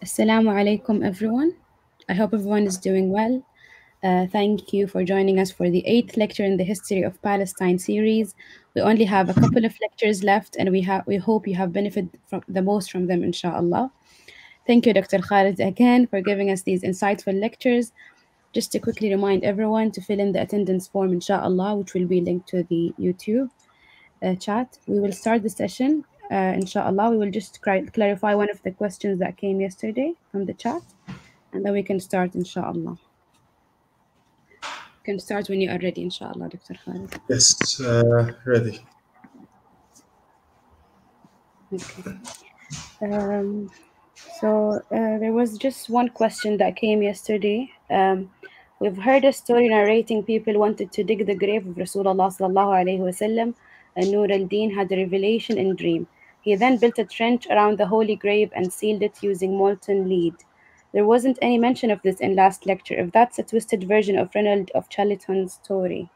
Assalamu alaikum, everyone. I hope everyone is doing well. Thank you for joining us for the eighth lecture in the History of Palestine series. We only have a couple of lectures left, and we hope you have benefited from the most from them, inshallah. Thank you, Dr. Khalid, again for giving us these insightful lectures. Just to quickly remind everyone to fill in the attendance form, inshallah, which will be linked to the YouTube chat. We will start the session, inshallah. We will just clarify one of the questions that came yesterday from the chat, and then we can start, inshallah. You can start when you are ready, inshallah, Dr. Khalid. Yes, ready. Okay. Um, there was just one question that came yesterday. We've heard a story narrating people wanted to dig the grave of Rasulullah sallallahu alaihi wasallam, and Nur al-Din had a revelation in dream. He then built a trench around the holy grave and sealed it using molten lead. There wasn't any mention of this in last lecture. If that's a twisted version of Renald of Chaliton's story.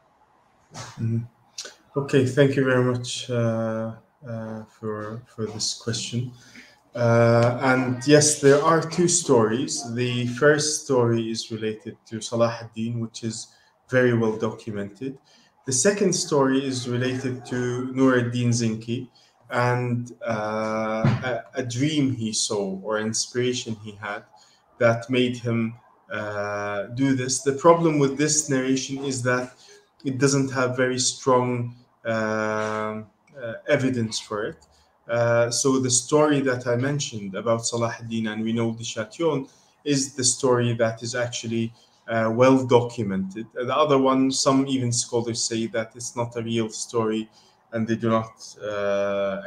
Okay, thank you very much for this question. And yes, there are two stories. The first story is related to Salah ad-Din, which is very well documented. The second story is related to Nur ad-Din Zinki and a dream he saw or inspiration he had that made him do this. The problem with this narration is that it doesn't have very strong evidence for it. So the story that I mentioned about Salah ad-Din and Renaud de Chatillon is the story that is actually well documented. The other one, some even scholars say that it's not a real story and they do not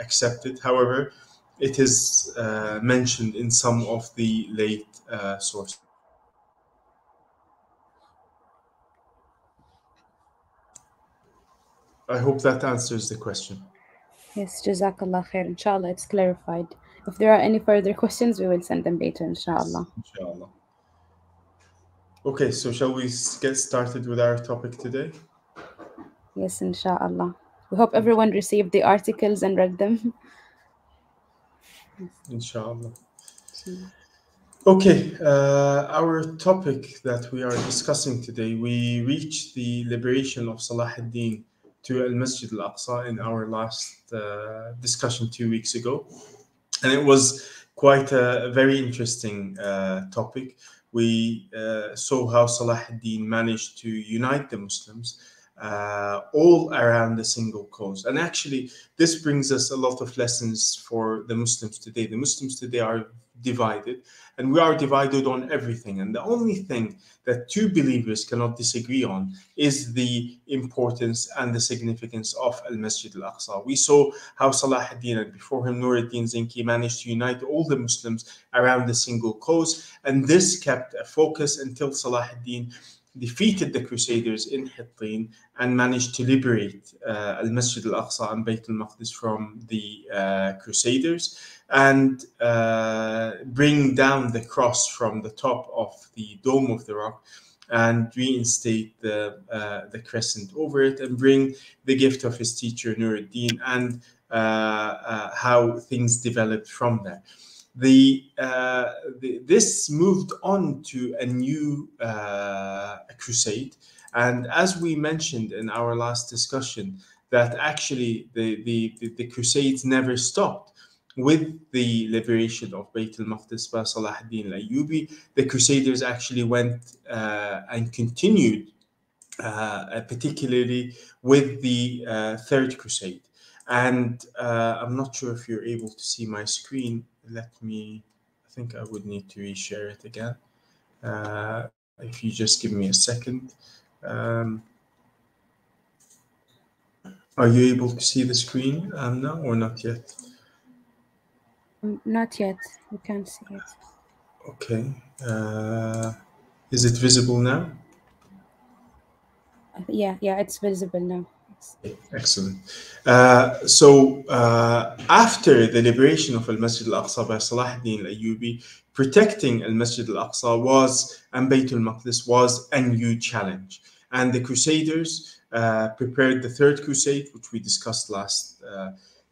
accept it. However, it is mentioned in some of the late sources. I hope that answers the question. Yes, Jazakallah khair. Inshallah, it's clarified. If there are any further questions, we will send them later, Yes, inshallah. inshallah. Okay, so shall we get started with our topic today? Yes, inshallah. We hope everyone received the articles and read them. Inshallah. Bismillah. Okay, our topic that we are discussing today, we reached the liberation of Salah ad-Din to Al Masjid Al Aqsa in our last discussion 2 weeks ago. And it was quite a very interesting topic. We saw how Salah ad-Din managed to unite the Muslims all around a single cause. And actually, this brings us a lot of lessons for the Muslims today. The Muslims today are divided, and we are divided on everything. And the only thing that two believers cannot disagree on is the importance and the significance of Al Masjid Al Aqsa. We saw how Salah ad-Din and before him Nur ad-Din Zinki managed to unite all the Muslims around a single cause, and this kept a focus until Salah ad-Din defeated the Crusaders in Hittin and managed to liberate Al Masjid Al Aqsa and Bayt Al Maqdis from the Crusaders and bring down the cross from the top of the dome of the rock and reinstate the crescent over it and bring the gift of his teacher Nur ad-Din and how things developed from there. This moved on to a new crusade, and as we mentioned in our last discussion, that actually the crusades never stopped. With the liberation of Bayt al-Maqdis by Salah ad-Din al-Ayyubi, the Crusaders actually went and continued, particularly with the Third Crusade. And I'm not sure if you're able to see my screen. I think I would need to reshare it again. If you just give me a second. Um, are you able to see the screen now or not yet? Not yet. We can't see it. Okay. Is it visible now? Yeah, it's visible now. Yes. Excellent. So after the liberation of Al Masjid Al Aqsa by Salah ad-Din Al Ayyubi, protecting Al Masjid Al Aqsa and Bayt al Maqdis was a new challenge. And the Crusaders prepared the Third Crusade, which we discussed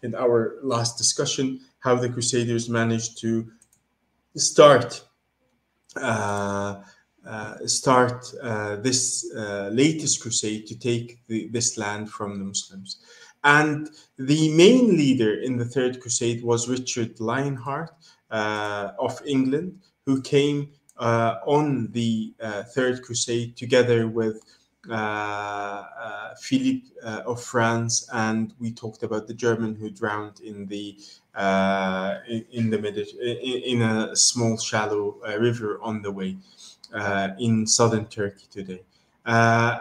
in our last discussion, how the Crusaders managed to start this latest crusade to take this land from the Muslims. And the main leader in the Third Crusade was Richard Lionheart of England, who came on the Third Crusade together with Philippe of France, and we talked about the German who drowned in the in a small shallow river on the way in southern Turkey today.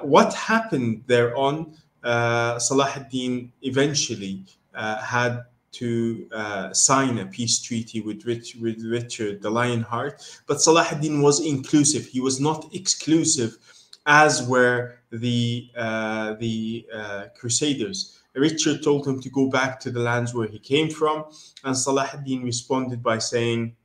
What happened thereon? Salah ad-Din eventually had to sign a peace treaty with Richard the Lionheart, but Salah ad-Din was inclusive. He was not exclusive, as were the Crusaders. Richard told him to go back to the lands where he came from, and Salah ad-Din responded by saying,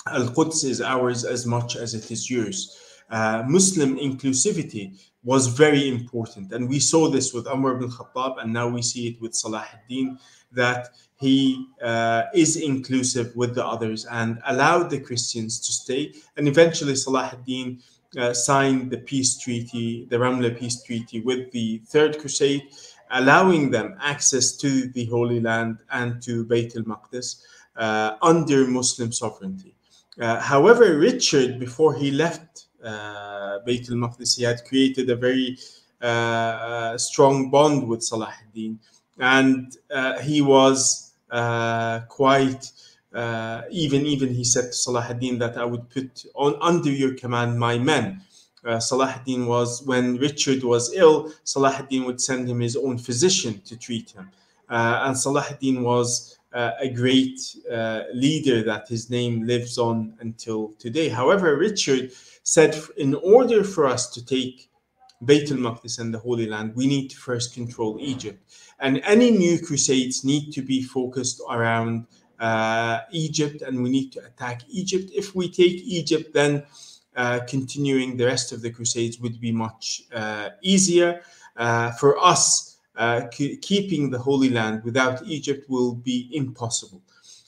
Al-Quds is ours as much as it is yours. Muslim inclusivity was very important, and we saw this with Umar ibn Khattab, and now we see it with Salah ad-Din, that he is inclusive with the others and allowed the Christians to stay. And eventually Salah ad-Din signed the peace treaty, the Ramla peace treaty, with the Third Crusade, allowing them access to the Holy Land and to Bayt al-Maqdis under Muslim sovereignty. However, Richard, before he left Bayt al-Maqdis, he had created a very strong bond with Salah ad-Din, and he was quite even he said to Salah ad-Din that I would put on under your command my men. Salah ad-Din was, when Richard was ill, Salah ad-Din would send him his own physician to treat him, and Salah ad-Din was a great leader that his name lives on until today. However, Richard said, in order for us to take Bayt al-Maqdis and the Holy Land, we need to first control Egypt. And any new crusades need to be focused around Egypt, and we need to attack Egypt. If we take Egypt, then continuing the rest of the crusades would be much easier. For us, keeping the Holy Land without Egypt will be impossible.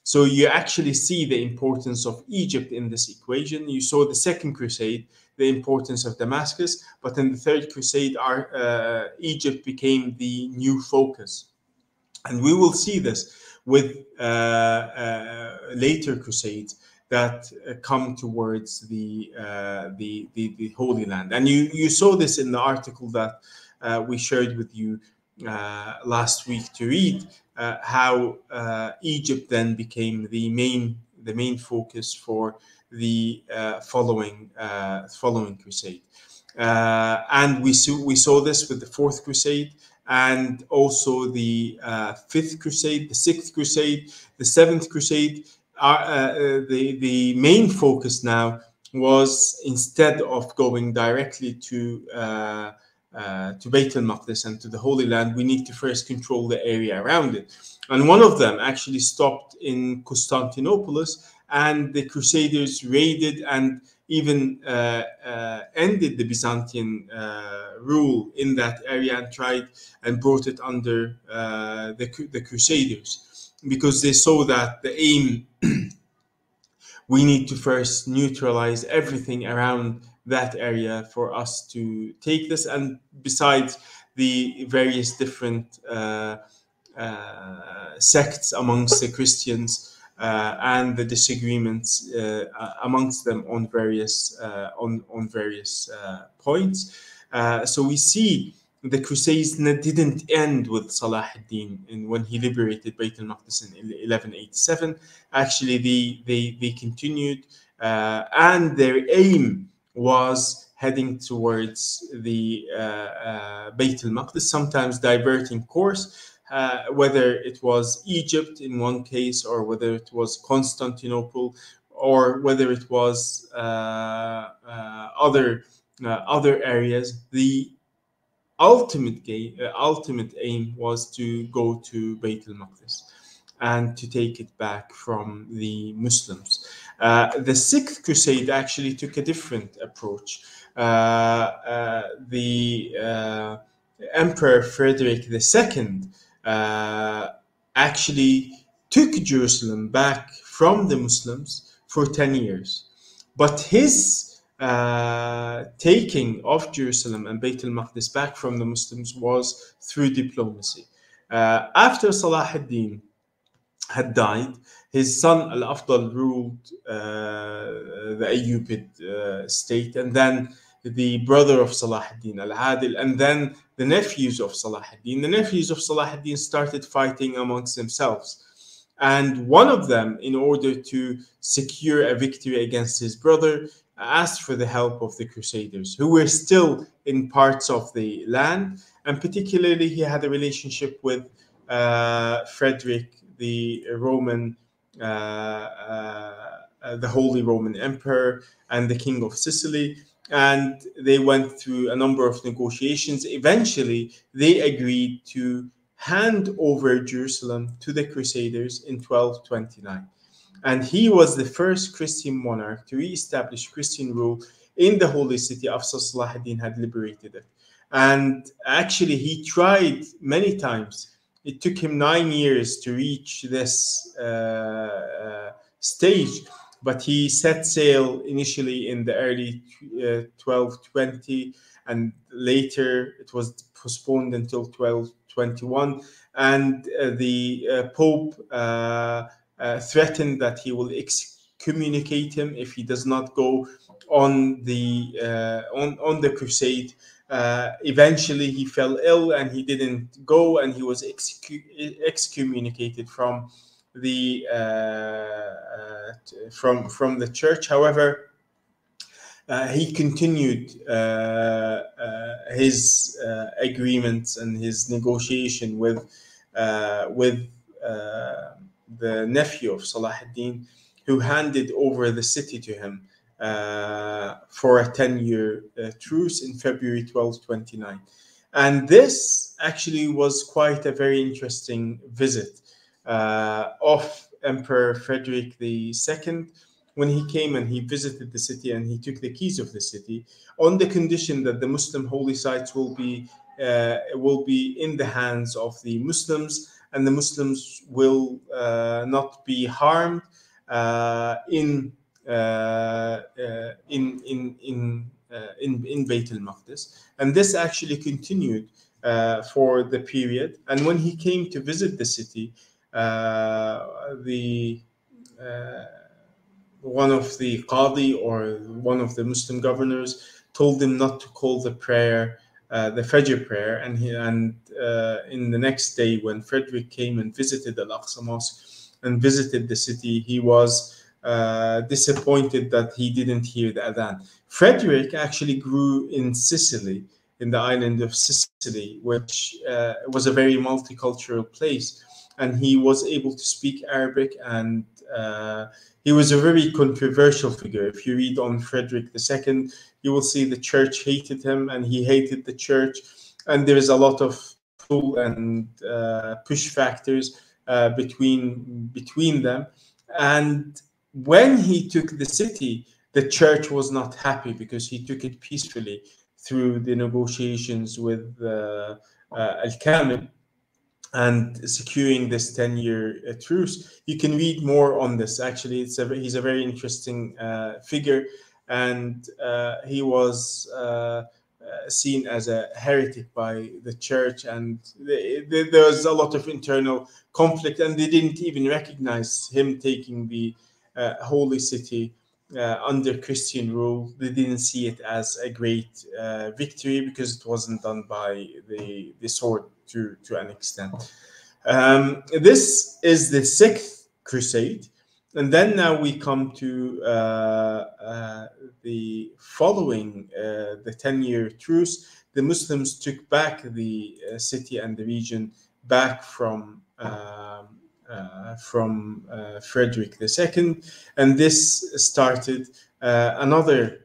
So you actually see the importance of Egypt in this equation. You saw the Second Crusade, the importance of Damascus, but in the Third Crusade, Egypt became the new focus. And we will see this with later crusades that come towards the Holy Land. And you saw this in the article that we shared with you last week to read, how Egypt then became the main focus for the following crusade, and we saw this with the Fourth Crusade, and also the Fifth Crusade, the Sixth Crusade, the Seventh Crusade. The main focus now was, instead of going directly to Bayt al-Maqdis and to the Holy Land, we need to first control the area around it. And one of them actually stopped in Constantinople, and the Crusaders raided and even ended the Byzantine rule in that area, and tried and brought it under the Crusaders, because they saw that the aim, we need to first neutralize everything around that area for us to take this. And besides the various different sects amongst the Christians and the disagreements amongst them on various points. So we see the Crusades didn't end with Salah ad-Din when he liberated Bayt al-Maqdis in 1187. Actually, they continued, and their aim was heading towards the Bayt al-Maqdis, sometimes diverting course, whether it was Egypt in one case, or whether it was Constantinople, or whether it was other areas. The ultimate aim was to go to Bayt al-Maqdis and to take it back from the Muslims. The Sixth Crusade actually took a different approach. The Emperor Frederick II actually took Jerusalem back from the Muslims for 10 years. But his taking of Jerusalem and Bayt al-Maqdis back from the Muslims was through diplomacy. After Salah ad-Din had died, his son Al-Afdal ruled the Ayyubid state, and then the brother of Salah ad-Din, Al-Adil, and then the nephews of Salah ad-Din. The nephews of Salah ad-Din started fighting amongst themselves. And one of them, in order to secure a victory against his brother, asked for the help of the Crusaders, who were still in parts of the land. And particularly, he had a relationship with Frederick, the Roman, the Holy Roman Emperor, and the King of Sicily. And they went through a number of negotiations. Eventually, they agreed to hand over Jerusalem to the Crusaders in 1229. And he was the first Christian monarch to re-establish Christian rule in the holy city after Salah ad-Din had liberated it. And actually, he tried many times. It took him 9 years to reach this stage, but he set sail initially in the early 1220, and later it was postponed until 1221. And the Pope threatened that he will excommunicate him if he does not go on the crusade. Eventually, he fell ill and he didn't go, and he was excommunicated from the from the church. However, he continued his agreements and his negotiation with the nephew of Salah ad-Din, who handed over the city to him for a 10-year truce in February 1229. And this actually was quite a very interesting visit of Emperor Frederick II, when he came and he visited the city and he took the keys of the city, on the condition that the Muslim holy sites will be in the hands of the Muslims, and the Muslims will not be harmed in Bayt al-Maqdis. And this actually continued for the period. And when he came to visit the city, one of the Qadi, or one of the Muslim governors, told him not to call the prayer the Fajr prayer. And in the next day, when Frederick came and visited Al-Aqsa Mosque and visited the city, he was disappointed that he didn't hear the adhan. Frederick actually grew in Sicily, in the island of Sicily, which was a very multicultural place, and he was able to speak Arabic, and he was a very controversial figure. If you read on Frederick II, you will see the church hated him and he hated the church, and there is a lot of pull and push factors between them. And when he took the city, the church was not happy because he took it peacefully through the negotiations with Al-Kamil and securing this 10-year truce. You can read more on this. Actually, he's a very interesting figure, and he was seen as a heretic by the church, and there was a lot of internal conflict, and they didn't even recognize him taking the holy city under Christian rule. They didn't see it as a great victory because it wasn't done by the sword to an extent. This is the sixth crusade. And then now we come to the following, the 10-year truce. The Muslims took back the city and the region back from Frederick II, and this started another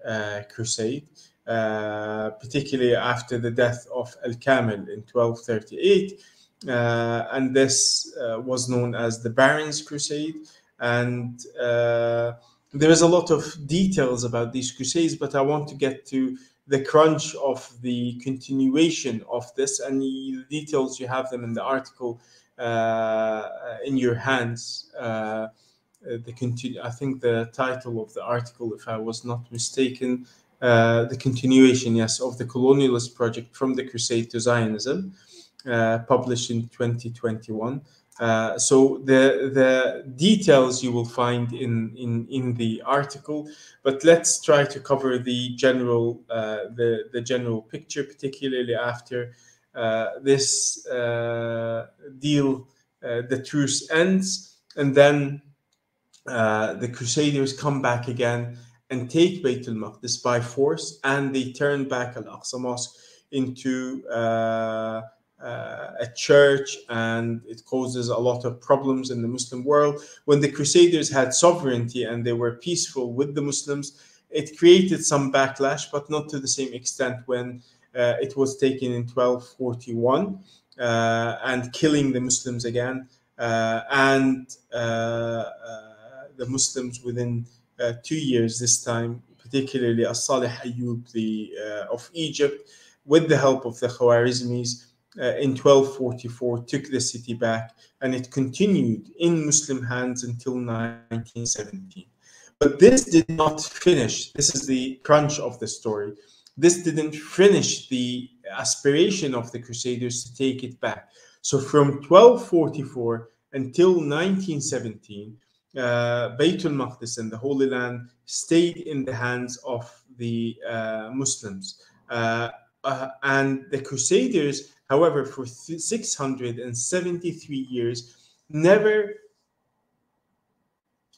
crusade, particularly after the death of Al-Kamil in 1238, and this was known as the Barons' Crusade. And there is a lot of details about these crusades, but I want to get to the crunch of the continuation of this, and the details, you have them in the article in your hands. I think the title of the article, if I was not mistaken, the continuation, yes, of the colonialist project from the Crusade to Zionism, published in 2021. So the details you will find in the article, but let's try to cover the general the general picture, particularly after this deal, the truce ends, and then the Crusaders come back again and take Bayt al-Maqdis by force, and they turn back Al-Aqsa Mosque into a church, and it causes a lot of problems in the Muslim world. When the Crusaders had sovereignty and they were peaceful with the Muslims, it created some backlash, but not to the same extent when it was taken in 1241 and killing the Muslims again. And the Muslims within 2 years this time, particularly As-Salih Ayyub of Egypt, with the help of the Khwarizmis, in 1244 took the city back, and it continued in Muslim hands until 1917. But this did not finish. This is the crunch of the story. This didn't finish the aspiration of the Crusaders to take it back. So from 1244 until 1917, Bayt al-Maqdis and the Holy Land stayed in the hands of the Muslims. And the Crusaders, however, for 673 years, never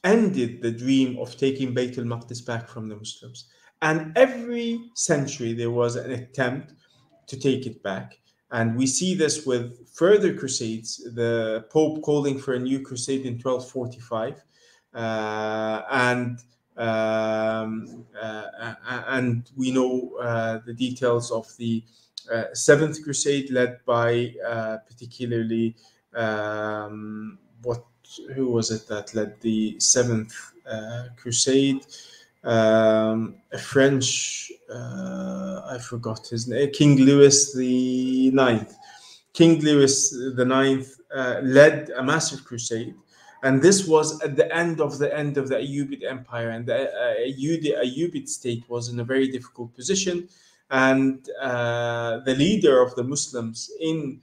ended the dream of taking Bayt al-Maqdis back from the Muslims. And every century there was an attempt to take it back. And we see this with further crusades, the Pope calling for a new crusade in 1245. And we know the details of the Seventh Crusade, led by particularly who was it that led the Seventh Crusade? A French, I forgot his name, King Louis the Ninth. King Louis the Ninth led a massive crusade, and this was at the end of the Ayyubid Empire, and the Ayyubid state was in a very difficult position, and the leader of the Muslims in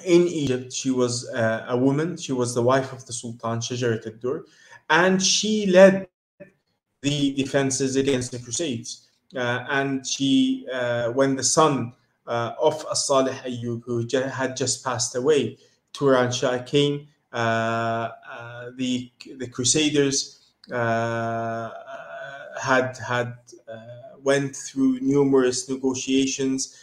Egypt, she was a woman. She was the wife of the Sultan, Shajarat ad-Dur, and she led the defenses against the Crusades. And she, when the son of As-Salih Ayyub, who had just passed away, Turan Shah, came, the Crusaders had went through numerous negotiations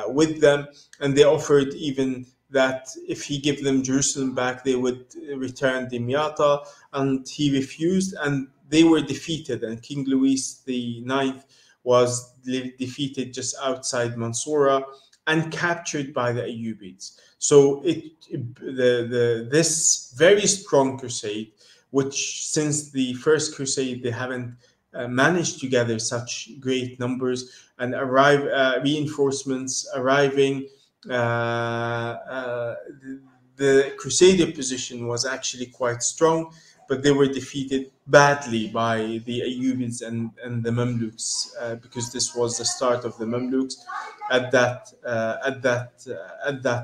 with them, and they offered even that if he gave them Jerusalem back, they would return Dimyata, and he refused, and they were defeated, and King Louis the Ninth was defeated just outside Mansoura and captured by the Ayyubids. So this very strong crusade, which since the First Crusade they haven't managed to gather such great numbers and reinforcements arriving. The Crusader position was actually quite strong, but they were defeated badly by the Ayyubids and the Mamluks, because this was the start of the Mamluks at that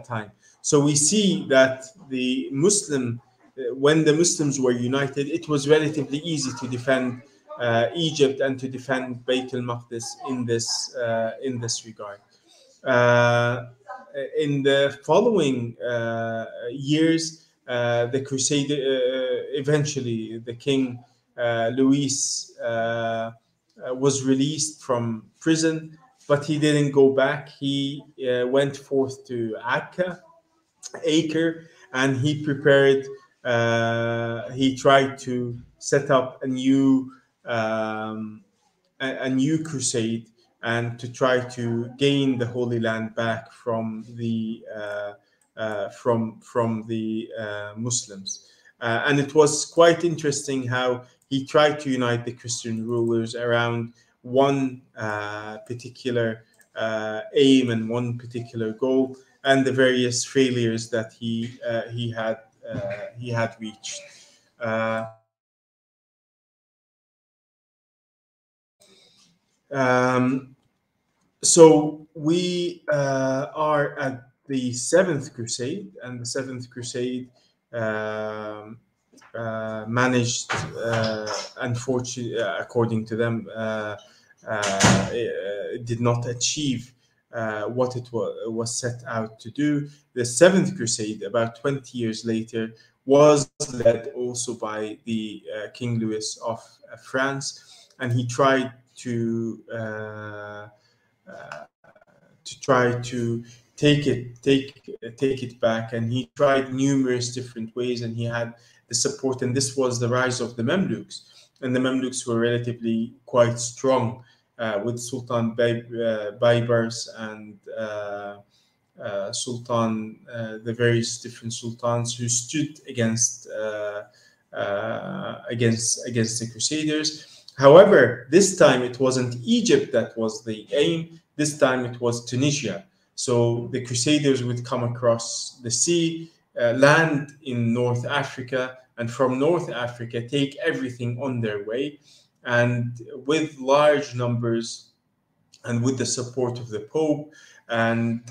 time. So we see that when the Muslims were united, it was relatively easy to defend Egypt and to defend Bayt al-Maqdis in this regard. In the following years, the Crusader, eventually the King Louis was released from prison, but he didn't go back. He went forth to Acre, and he prepared. He tried to set up a new crusade, and to try to gain the Holy Land back from the Muslims. And it was quite interesting how he tried to unite the Christian rulers around one particular aim and one particular goal, and the various failures that he had reached. Um, so we are at the Seventh Crusade, and the Seventh Crusade um, managed, unfortunately, according to them, did not achieve what it was set out to do. The Seventh Crusade, about 20 years later, was led also by the King Louis of France, and he tried to try to take it back, and he tried numerous different ways, and he had the support, and this was the rise of the Mamluks, and the Mamluks were relatively quite strong with Sultan Baybars and the various different sultans who stood against the Crusaders. However, this time it wasn't Egypt that was the aim. This time it was Tunisia. So the Crusaders would come across the sea, land in North Africa, and from North Africa take everything on their way. And with large numbers and with the support of the Pope and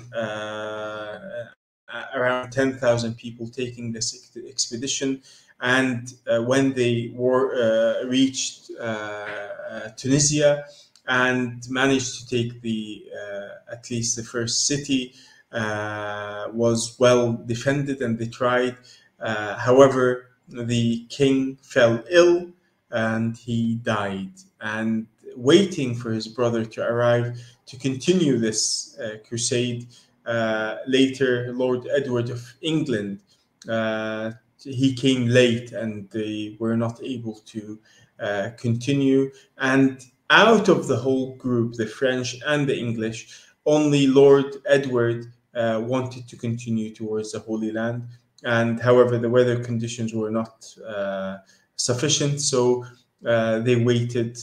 around 10,000 people taking this expedition. And when they reached Tunisia and managed to take at least the first city, was well defended, and they tried. However, the king fell ill and he died. And waiting for his brother to arrive to continue this crusade, later Lord Edward of England, he came late, and they were not able to continue. And out of the whole group, the French and the English, only Lord Edward wanted to continue towards the Holy Land. And however, the weather conditions were not sufficient, so they waited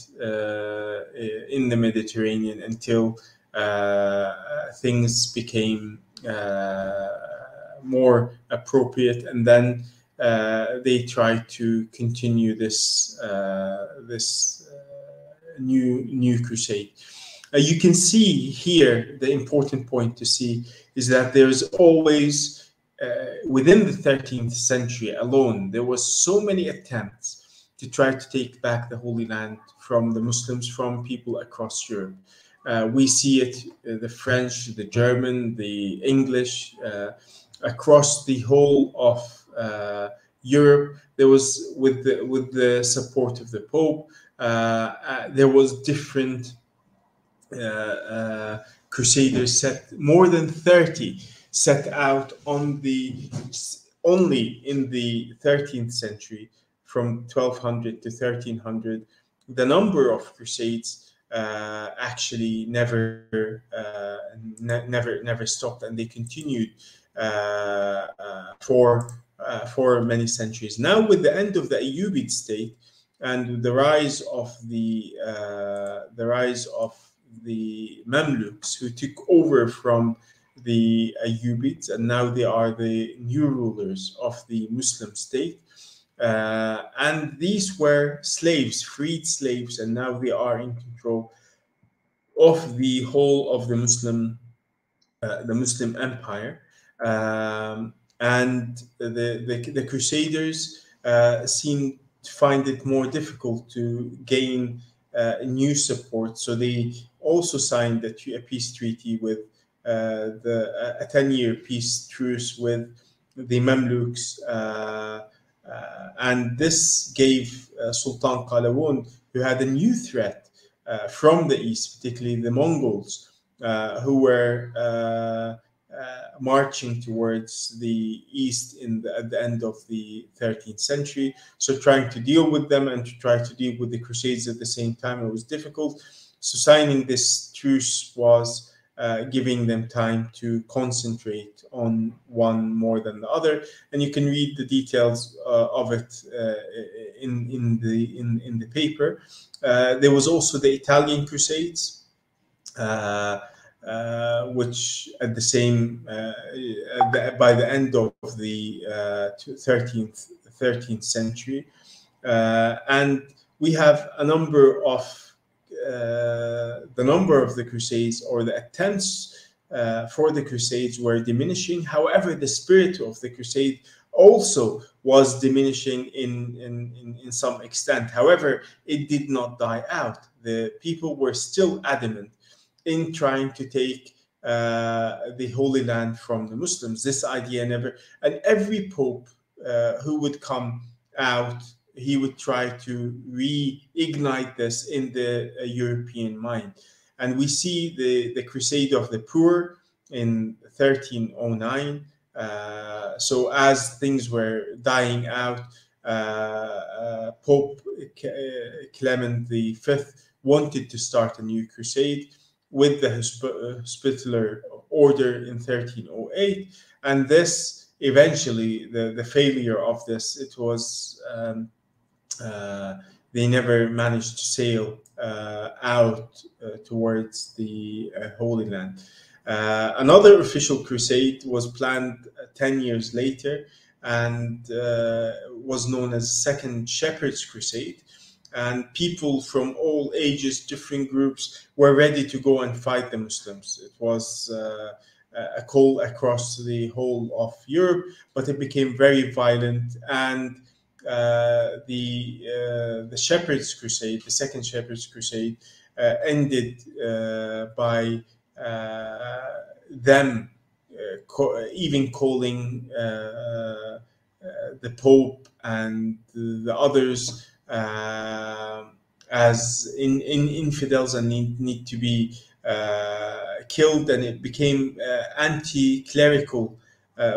in the Mediterranean until things became more appropriate, and then they tried to continue this new crusade. You can see here the important point to see is that there's always within the 13th century alone, there was so many attempts to try to take back the Holy Land from the Muslims, from people across Europe. We see it, the French, the German, the English, across the whole of Europe. There was, with the support of the Pope, there was different crusaders, set more than 30 set out only in the 13th century, from 1200 to 1300. The number of crusades actually never stopped, and they continued for many centuries. Now, with the end of the Ayyubid state and the rise of the Mamluks, who took over from the Ayyubids, and now they are the new rulers of the Muslim state. And these were slaves, freed slaves, and now they are in control of the whole of the Muslim empire. And the Crusaders seem to find it more difficult to gain new support, so they also signed a peace treaty with a 10-year peace truce with the Mamluks, and this gave Sultan Qalawun, who had a new threat from the east, particularly the Mongols, who were marching towards the east at the end of the 13th century. So trying to deal with them and to try to deal with the Crusades at the same time, it was difficult. So signing this truce was giving them time to concentrate on one more than the other, and you can read the details of it in the paper. There was also the Italian Crusades, which at the same by the end of the 13th century, And we have a number of the number of the Crusades, or the attempts for the Crusades, were diminishing. However, the spirit of the Crusade also was diminishing in some extent. However, it did not die out. The people were still adamant in trying to take the Holy Land from the Muslims. This idea never, and every pope who would come out, he would try to reignite this in the European mind. And we see the Crusade of the Poor in 1309. So as things were dying out, Pope Clement V wanted to start a new crusade with the Hospitaller Order in 1308, and this eventually, the failure of this, it was they never managed to sail out towards the Holy Land. Another official crusade was planned 10 years later, and was known as Second Shepherd's Crusade. And people from all ages, different groups, were ready to go and fight the Muslims. It was a call across the whole of Europe, but it became very violent. And the Shepherd's Crusade, the Second Shepherd's Crusade, ended by them even calling the Pope and the others as infidels and need to be killed, and it became anti-clerical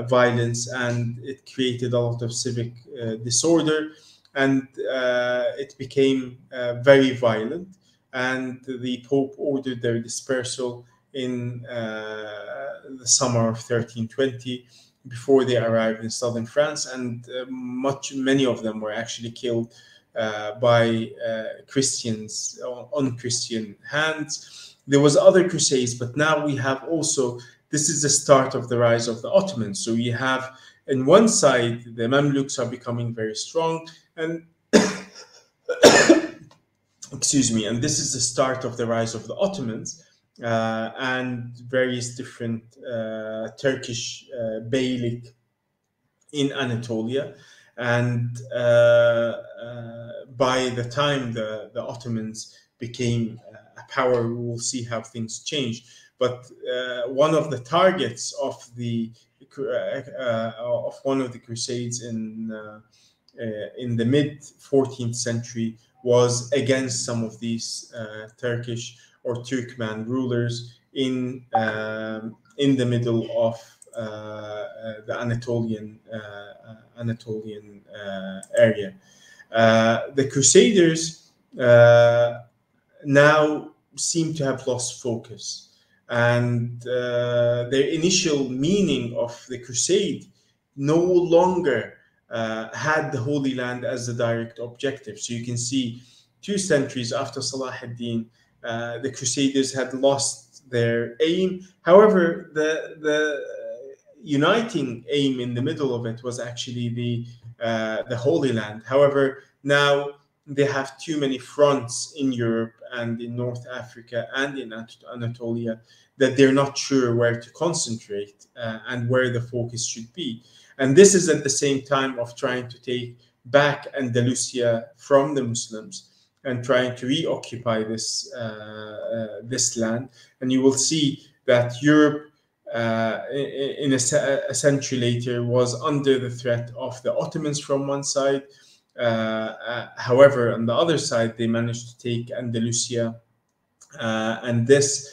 violence, and it created a lot of civic disorder, and it became very violent, and the Pope ordered their dispersal in the summer of 1320 before they arrived in southern France, and many of them were actually killed by Christians on Christian hands. There was other crusades, but now we have also, this is the start of the rise of the Ottomans. So you have, on one side, the Mamluks are becoming very strong, and excuse me, and this is the start of the rise of the Ottomans, and various different Turkish beylik in Anatolia. And by the time the Ottomans became a power, we will see how things change. But one of the targets of one of the crusades in the mid 14th century was against some of these Turkish or Turkmen rulers in the middle of the Anatolian area. The Crusaders now seem to have lost focus, and their initial meaning of the crusade no longer had the Holy Land as the direct objective. So you can see 2 centuries after Salah ad-Din, the Crusaders had lost their aim. However, the uniting aim in the middle of it was actually the Holy Land. However, now they have too many fronts in Europe and in North Africa and in Anatolia that they're not sure where to concentrate and where the focus should be. And this is at the same time of trying to take back Andalusia from the Muslims and trying to reoccupy this land. And you will see that Europe, in a century later, was under the threat of the Ottomans from one side. However, on the other side, they managed to take Andalusia, and these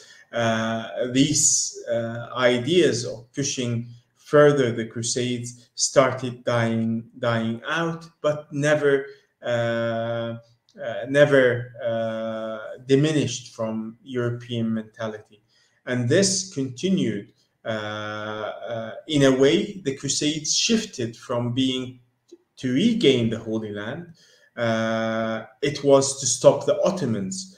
ideas of pushing further the Crusades started dying out, but never diminished from European mentality. And this continued. In a way, the Crusades shifted from being to regain the Holy Land. It was to stop the Ottomans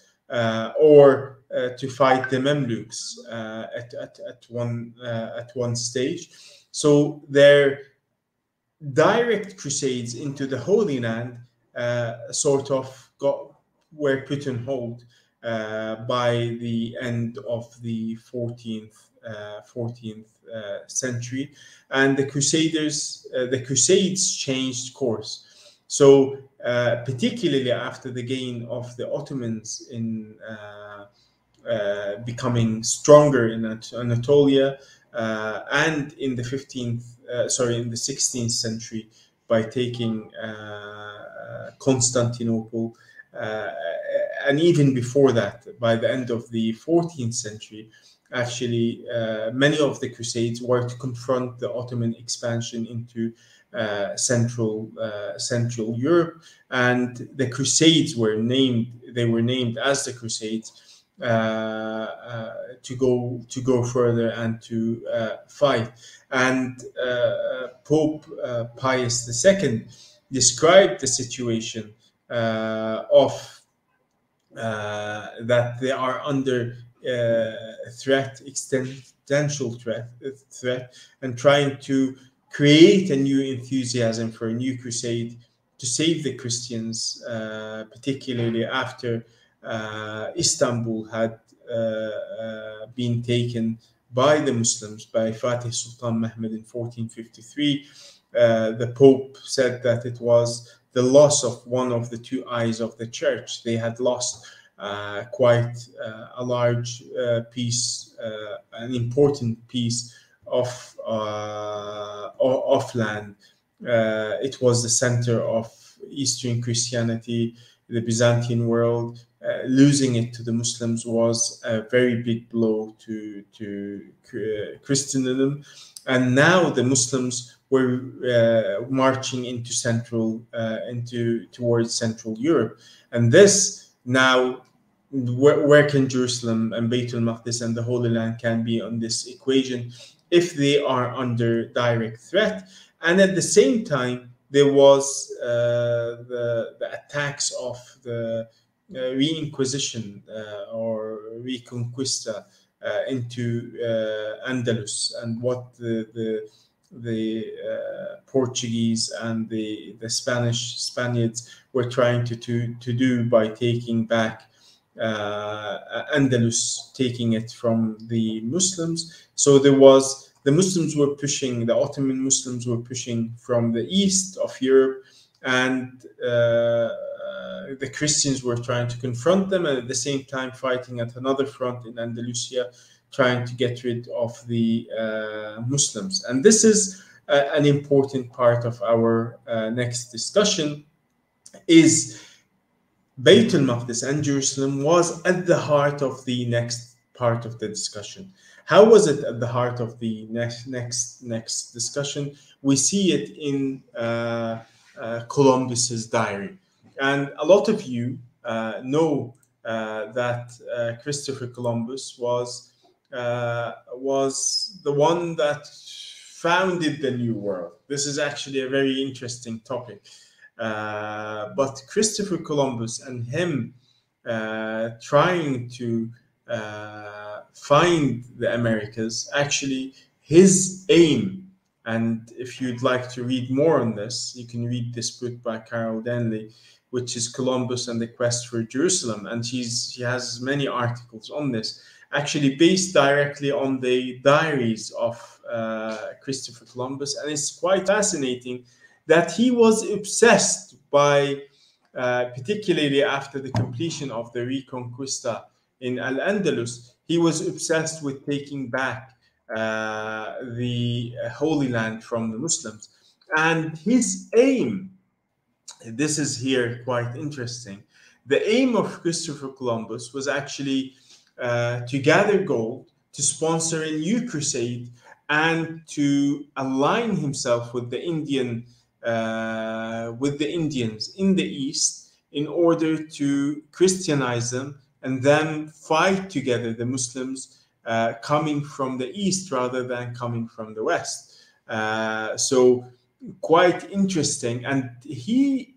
or to fight the Mamluks at one stage. So their direct crusades into the Holy Land sort of were put on hold by the end of the 14th century, and the Crusades changed course. So, particularly after the gain of the Ottomans in becoming stronger in Anatolia, and in the 16th century by taking Constantinople, and even before that, by the end of the 14th century, actually, many of the Crusades were to confront the Ottoman expansion into Central Europe, and the Crusades were named. They were named as the Crusades to go further and to fight. And Pope Pius II described the situation of that they are under existential threat, and trying to create a new enthusiasm for a new crusade to save the Christians, particularly after Istanbul had been taken by the Muslims, by Fatih Sultan Mehmed in 1453. The Pope said that it was the loss of one of the two eyes of the church. They had lost quite a large piece, an important piece of land. It was the center of Eastern Christianity, the Byzantine world. Losing it to the Muslims was a very big blow to Christendom, and now the Muslims were marching into towards Central Europe, and this now, where can Jerusalem and Beit al-Maqdis and the Holy Land can be on this equation if they are under direct threat? And at the same time, there was the attacks of the Re-Inquisition or Reconquista into Andalus, and what the Portuguese and the Spaniards were trying to do by taking back Andalus, taking it from the Muslims. So the Ottoman Muslims were pushing from the east of Europe, and the Christians were trying to confront them, and at the same time fighting at another front in Andalusia, trying to get rid of the Muslims. And this is an important part of our next discussion. Is Beit al-Maqdis and Jerusalem was at the heart of the next part of the discussion. How was it at the heart of the next discussion? We see it in Columbus's diary, and a lot of you know that Christopher Columbus was the one that founded the New World. This is actually a very interesting topic. But Christopher Columbus and him trying to find the Americas, actually his aim, and if you'd like to read more on this, you can read this book by Carol Denley, which is Columbus and the Quest for Jerusalem, and she has many articles on this, actually based directly on the diaries of Christopher Columbus. And it's quite fascinating that he was obsessed by, particularly after the completion of the Reconquista in Al-Andalus, he was obsessed with taking back the Holy Land from the Muslims. And his aim, this is here quite interesting, the aim of Christopher Columbus was actually to gather gold, to sponsor a new crusade, and to align himself with the Indians in the East in order to Christianize them and then fight together the Muslims coming from the East rather than coming from the West. So quite interesting. And he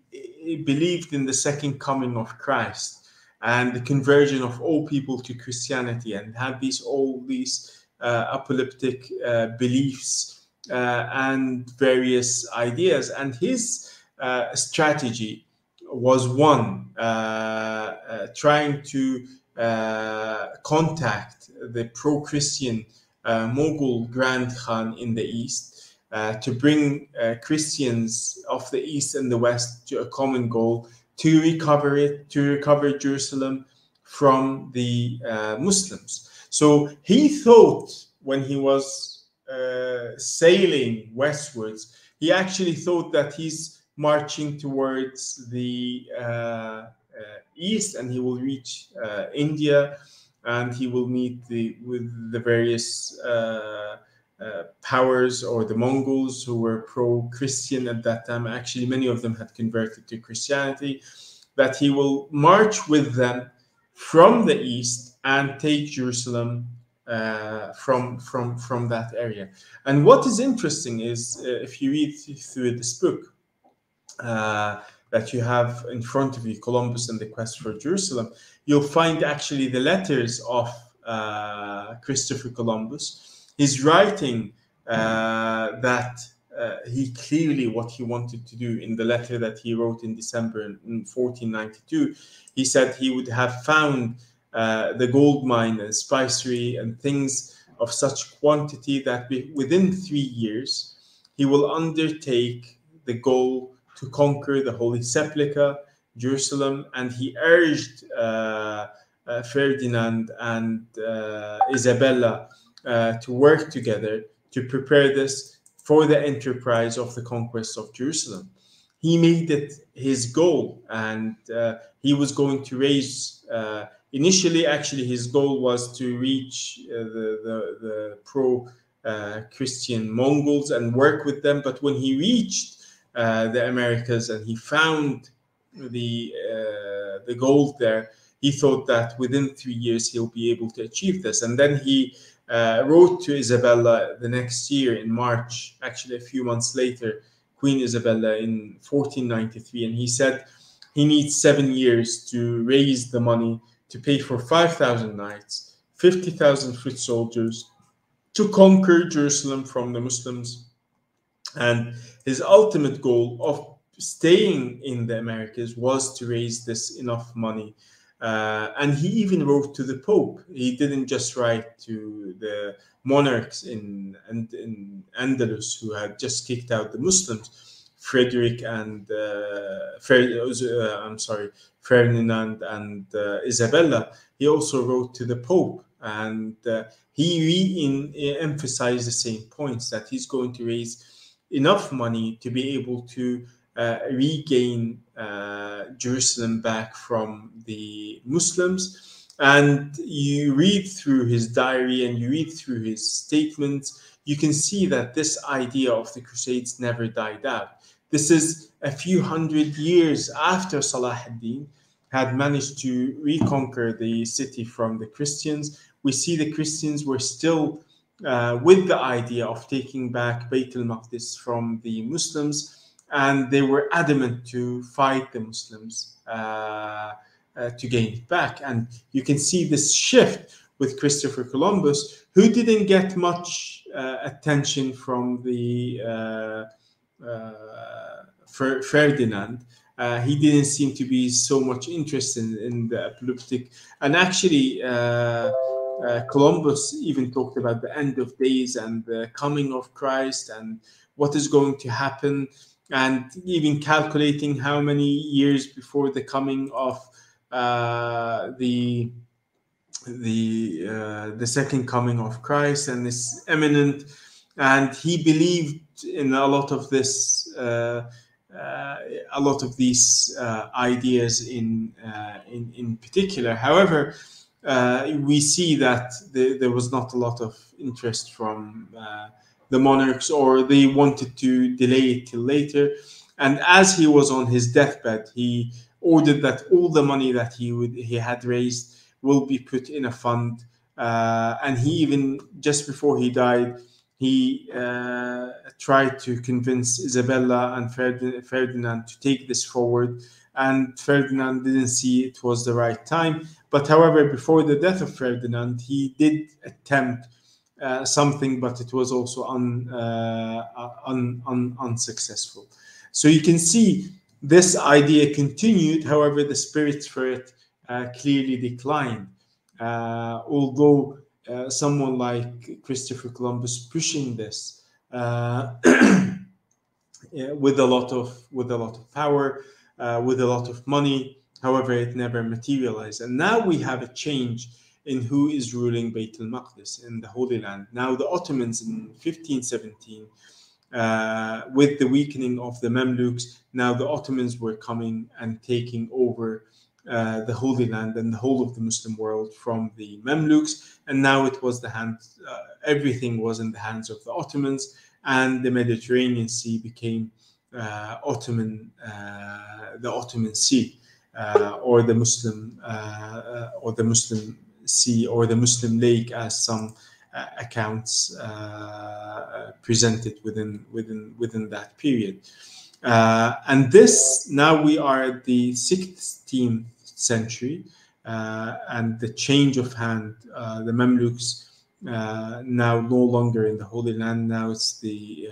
believed in the second coming of Christ and the conversion of all people to Christianity, and had all these apocalyptic beliefs and various ideas. And his strategy was one trying to contact the pro-Christian Mughal Grand Khan in the east to bring Christians of the east and the west to a common goal to recover Jerusalem from the Muslims. So he thought when he was sailing westwards, he actually thought that he's marching towards the east, and he will reach India, and he will meet with the various powers, or the Mongols, who were pro-Christian at that time. Actually, many of them had converted to Christianity. That he will march with them from the east and take Jerusalem from that area. And what is interesting is, if you read through this book that you have in front of you, Columbus and the Quest for Jerusalem, you'll find actually the letters of Christopher Columbus. He's writing that he clearly, what he wanted to do in the letter that he wrote in December in 1492, he said he would have found the gold mine and spicery and things of such quantity that within 3 years he will undertake the goal to conquer the Holy Sepulchre, Jerusalem. And he urged Ferdinand and Isabella to work together to prepare this for the enterprise of the conquest of Jerusalem. He made it his goal, and he was going to raise. Initially, actually, his goal was to reach the pro-Christian Mongols and work with them. But when he reached the Americas and he found the gold there, he thought that within 3 years he'll be able to achieve this. And then he wrote to Isabella the next year in March, actually a few months later, Queen Isabella, in 1493, and he said he needs 7 years to raise the money to pay for 5,000 knights, 50,000 foot soldiers, to conquer Jerusalem from the Muslims. And his ultimate goal of staying in the Americas was to raise this enough money. And he even wrote to the Pope. He didn't just write to the monarchs in Andalus, who had just kicked out the Muslims, Ferdinand and Isabella. He also wrote to the Pope, and he emphasized the same points, that he's going to raise enough money to be able to regain Jerusalem back from the Muslims. And you read through his diary and you read through his statements, you can see that this idea of the Crusades never died out. This is a few hundred years after Salah ad-Din had managed to reconquer the city from the Christians. We see the Christians were still with the idea of taking back Bayt al-Maqdis from the Muslims, and they were adamant to fight the Muslims to gain it back. And you can see this shift with Christopher Columbus, who didn't get much attention from the Ferdinand. He didn't seem to be so much interested in the apocalyptic. And actually, Columbus even talked about the end of days and the coming of Christ and what is going to happen, and even calculating how many years before the coming of the second coming of Christ, and is imminent. And he believed in a lot of this, a lot of these ideas in particular. However, we see that there was not a lot of interest from the monarchs, or they wanted to delay it till later. And as he was on his deathbed, he ordered that all the money that he had raised will be put in a fund. And he even, just before he died, he tried to convince Isabella and Ferdinand to take this forward. And Ferdinand didn't see it was the right time. But however, before the death of Ferdinand, he did attempt something, but it was also unsuccessful. So you can see This idea continued, however, the spirit for it clearly declined. Although someone like Christopher Columbus pushing this with a lot of power, with a lot of money. However, it never materialized. And now we have a change in who is ruling Beit al-Maqdis in the Holy Land. Now the Ottomans in 1517, with the weakening of the Mamluks, now the Ottomans were coming and taking over the Holy Land and the whole of the Muslim world from the Mamluks. And now it was everything was in the hands of the Ottomans, and the Mediterranean Sea became the Ottoman Sea, or the Muslim Sea, or the Muslim Lake, as some accounts presented within that period. And this, now we are at the 16th century, and the change of hand. The Mamluks now no longer in the Holy Land. Now it's the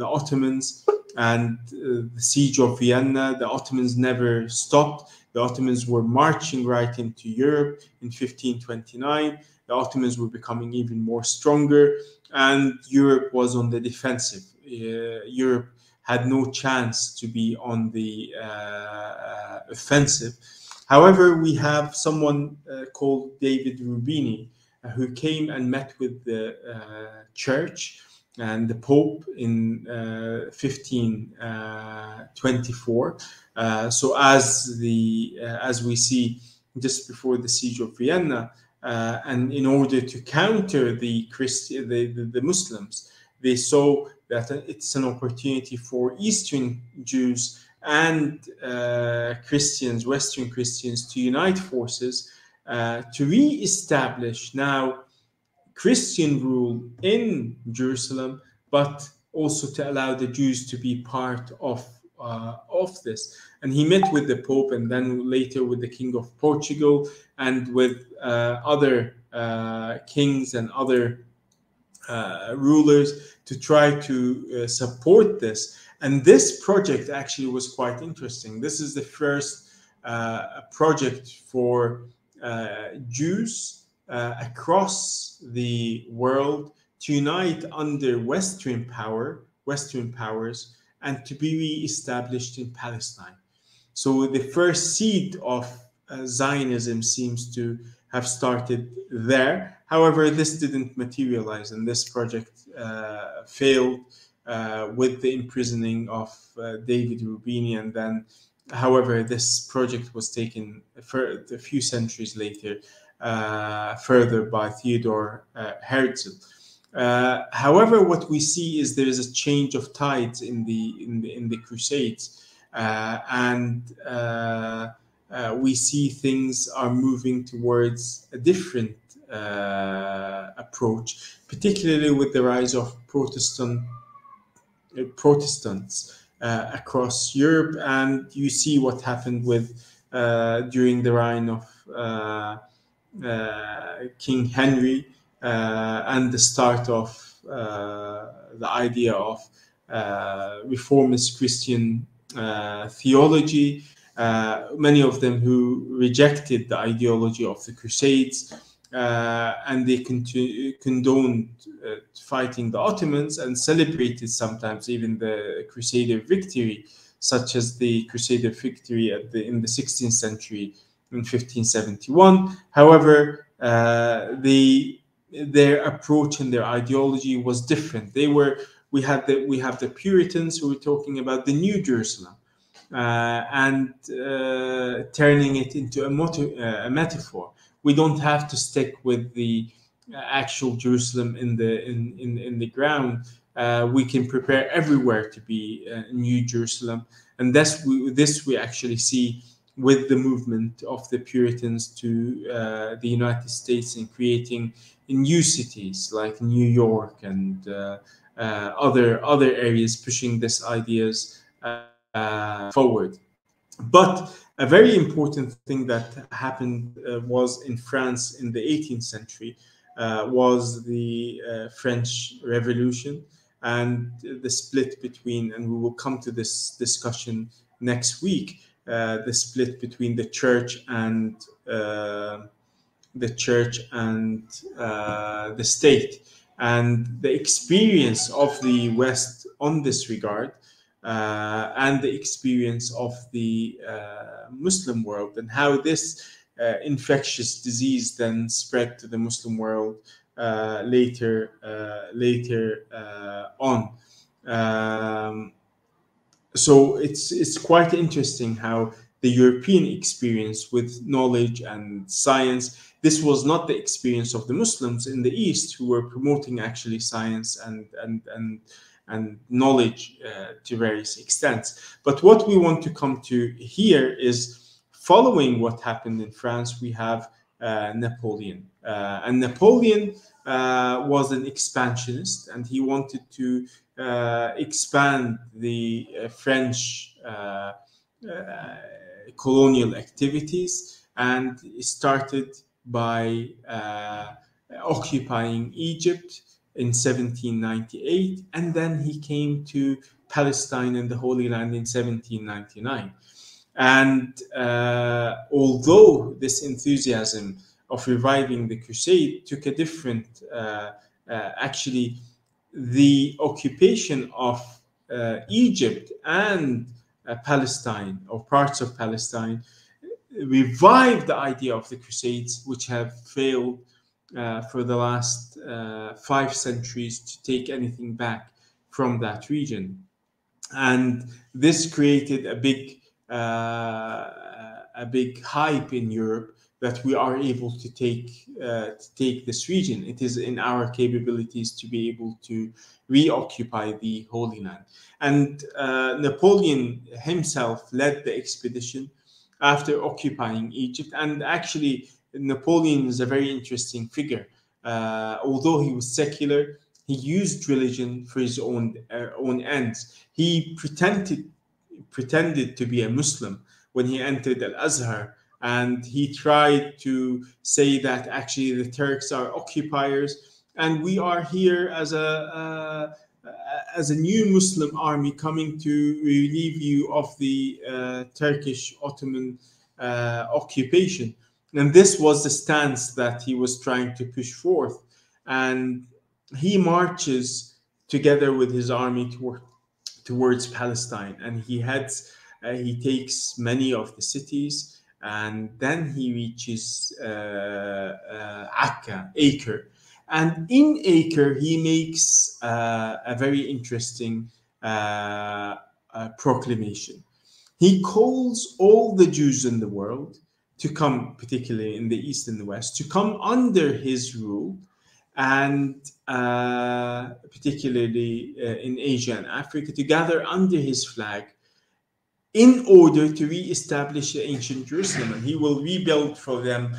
Ottomans, and the siege of Vienna. The Ottomans never stopped. The Ottomans were marching right into Europe in 1529. The Ottomans were becoming even more stronger, and Europe was on the defensive. Europe had no chance to be on the offensive. However, we have someone called David Rubini, who came and met with the church and the Pope in 1524. So as we see just before the siege of Vienna, and in order to counter the Muslims, they saw that it's an opportunity for Eastern Jews and Christians, Western Christians, to unite forces to re-establish now Christian rule in Jerusalem, but also to allow the Jews to be part of this. And he met with the Pope, and then later with the King of Portugal, and with other kings and other rulers to try to support this. And this project actually was quite interesting. This is the first project for Jews across the world to unite under Western powers, and to be re-established in Palestine. So the first seed of Zionism seems to have started there. However, this didn't materialize, and this project failed with the imprisoning of David Rubini. And then, however, this project was taken a few centuries later further by Theodor Herzl. However, what we see is there is a change of tides in the Crusades, and we see things are moving towards a different approach, particularly with the rise of Protestants across Europe. And you see what happened with during the reign of King Henry, and the start of the idea of reformist Christian theology. Many of them who rejected the ideology of the Crusades, and they condoned fighting the Ottomans, and celebrated sometimes even the Crusader victory, such as the Crusader victory in the 16th century in 1571. However, their approach and their ideology was different. We have the Puritans who were talking about the New Jerusalem, and turning it into a metaphor. We don't have to stick with the actual Jerusalem in the ground. We can prepare everywhere to be New Jerusalem, and this we actually see with the movement of the Puritans to the United States, in creating new cities like New York and other areas, pushing these ideas forward. But a very important thing that happened was in France in the 18th century, was the French Revolution. and the split between, and we will come to this discussion next week, the split between the church and the state, and the experience of the West on this regard, and the experience of the Muslim world, and how this infectious disease then spread to the Muslim world later on. So it's quite interesting how the European experience with knowledge and science. This was not the experience of the Muslims in the East, who were promoting actually science and knowledge to various extents. But what we want to come to here is, following what happened in France, we have Napoleon. And Napoleon was an expansionist, and he wanted to expand the French colonial activities, and started by occupying Egypt in 1798, and then he came to Palestine and the Holy Land in 1799. And although this enthusiasm of reviving the crusade took a different, actually, the occupation of Egypt and Palestine, or parts of Palestine, revived the idea of the Crusades, which have failed for the last 5 centuries to take anything back from that region. And this created a big hype in Europe, that we are able to take this region. It is in our capabilities to be able to reoccupy the Holy Land. And Napoleon himself led the expedition after occupying Egypt. And actually, Napoleon is a very interesting figure. Although he was secular, he used religion for his own ends. He pretended to be a Muslim when he entered Al-Azhar, and he tried to say that actually the Turks are occupiers, and we are here as a new Muslim army coming to relieve you of the Turkish Ottoman occupation. And this was the stance that he was trying to push forth. And he marches together with his army towards Palestine, and he takes many of the cities, and then he reaches Akka, Acre. And in Acre, he makes a very interesting proclamation. He calls all the Jews in the world to come, particularly in the East and the West, to come under his rule, and particularly in Asia and Africa, to gather under his flag, in order to re-establish the ancient Jerusalem. And he will rebuild for them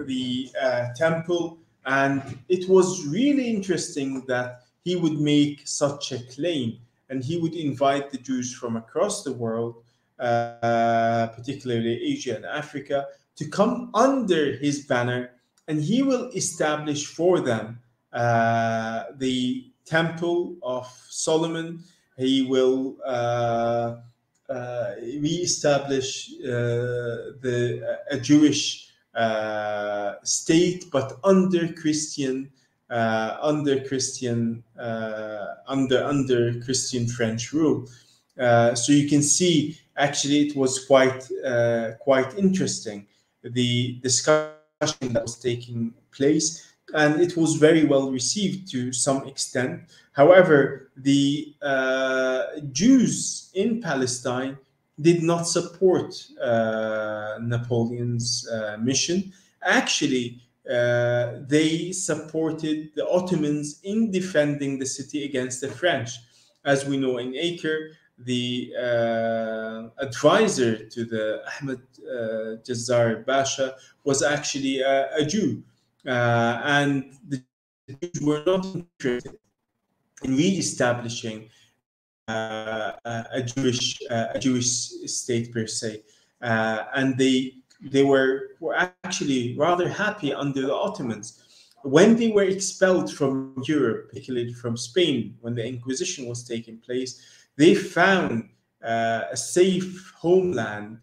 the temple. And it was really interesting that he would make such a claim, and he would invite the Jews from across the world, particularly Asia and Africa, to come under his banner, and he will establish for them the Temple of Solomon. He will re-establish a Jewish state, but under Christian French rule. So you can see, actually, it was quite interesting, the discussion that was taking place, and it was very well received to some extent. However, the Jews in Palestine did not support Napoleon's mission. Actually, they supported the Ottomans in defending the city against the French. As we know, in Acre, the advisor to the Ahmed Jazzar Basha was actually a Jew, and the Jews were not interested in re-establishing a Jewish state per se, and they were actually rather happy under the Ottomans. when they were expelled from Europe, particularly from Spain, when the Inquisition was taking place, they found a safe homeland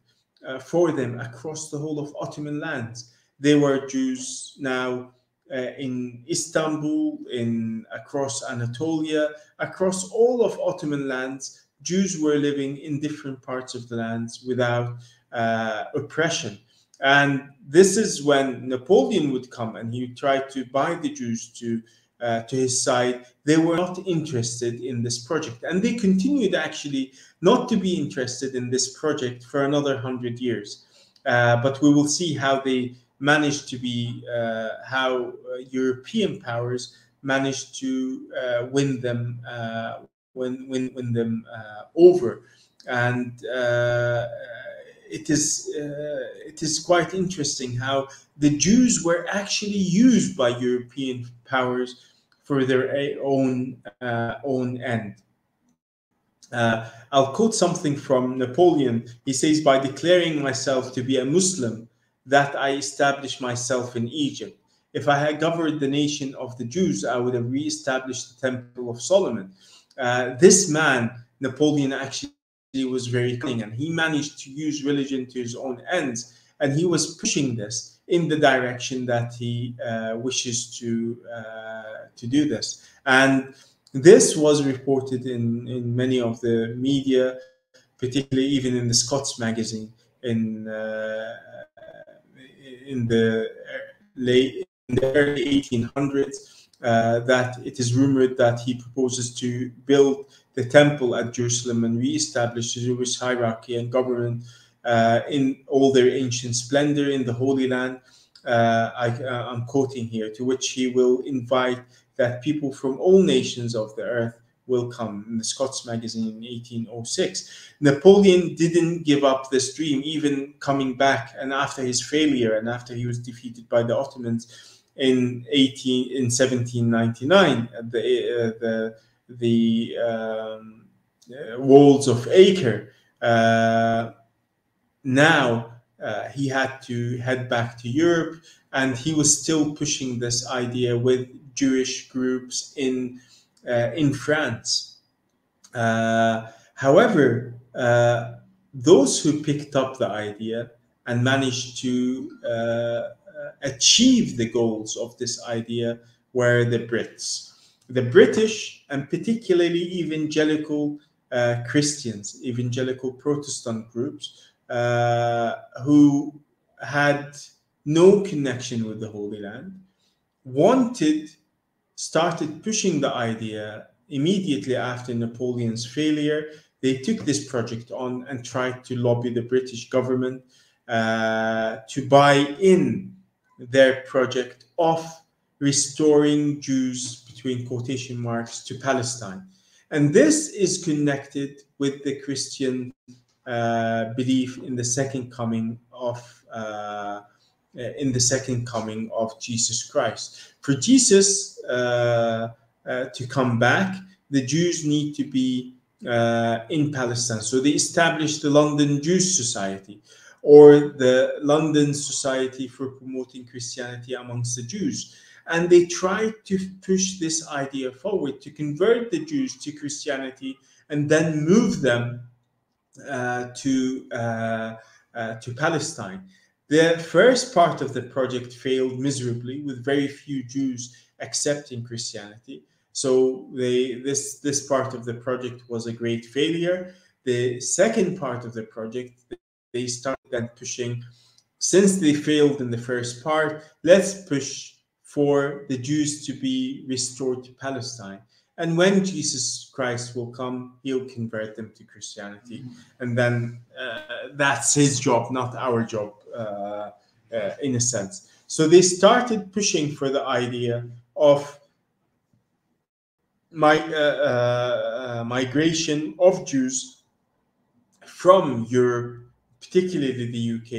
for them across the whole of Ottoman lands. There were Jews now in Istanbul, across Anatolia, across all of Ottoman lands. Jews were living in different parts of the lands without oppression. And this is when Napoleon would come and he would try to buy the Jews to his side. They were not interested in this project, and they continued actually not to be interested in this project for another 100 years. But we will see how they managed to be, how European powers managed to win them, win them over, and it is quite interesting how the Jews were actually used by European powers for their own end. I'll quote something from Napoleon. He says, "By declaring myself to be a Muslim, that I established myself in Egypt. If I had governed the nation of the Jews, I would have re-established the Temple of Solomon." This man, Napoleon, actually was very cunning, and he managed to use religion to his own ends, and he was pushing this in the direction that he wishes to do this. And this was reported in many of the media, particularly even in the Scots magazine in the early 1800s, that it is rumored that he proposes to build the temple at Jerusalem and re-establish the Jewish hierarchy and government in all their ancient splendor in the Holy Land. I'm quoting here, to which he will invite that people from all nations of the earth will come, in the Scots magazine in 1806. Napoleon didn't give up this dream, even coming back and after his failure and after he was defeated by the Ottomans in 1799 at the walls of Acre. Now he had to head back to Europe, and he was still pushing this idea with Jewish groups in France. However, those who picked up the idea and managed to achieve the goals of this idea were the Brits. The British, and particularly evangelical Christians, evangelical Protestant groups, who had no connection with the Holy Land, started pushing the idea immediately after Napoleon's failure. They took this project on and tried to lobby the British government to buy in their project of restoring Jews, between quotation marks, to Palestine. And this is connected with the Christian belief in the second coming of Jesus Christ. For Jesus to come back, the Jews need to be in Palestine. So they established the London Jewish Society, or the London Society for Promoting Christianity Amongst the Jews. And they tried to push this idea forward, to convert the Jews to Christianity and then move them to Palestine. The first part of the project failed miserably, with very few Jews accepting Christianity. So this part of the project was a great failure. The second part of the project, they started then pushing, since they failed in the first part, let's push for the Jews to be restored to Palestine. And when Jesus Christ will come, he'll convert them to Christianity. And then that's his job, not our job, in a sense. So they started pushing for the idea of migration of Jews from Europe, particularly the UK,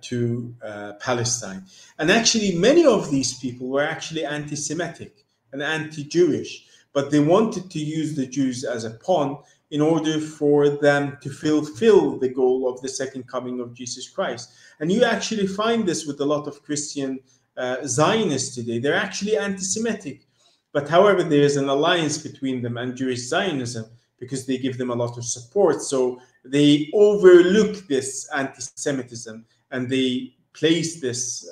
to Palestine. And actually, many of these people were actually anti-Semitic and anti-Jewish, but they wanted to use the Jews as a pawn in order for them to fulfill the goal of the second coming of Jesus Christ. And you actually find this with a lot of Christian Zionists today. They're actually anti-Semitic. But however, there is an alliance between them and Jewish Zionism because they give them a lot of support. So they overlook this anti-Semitism and they place this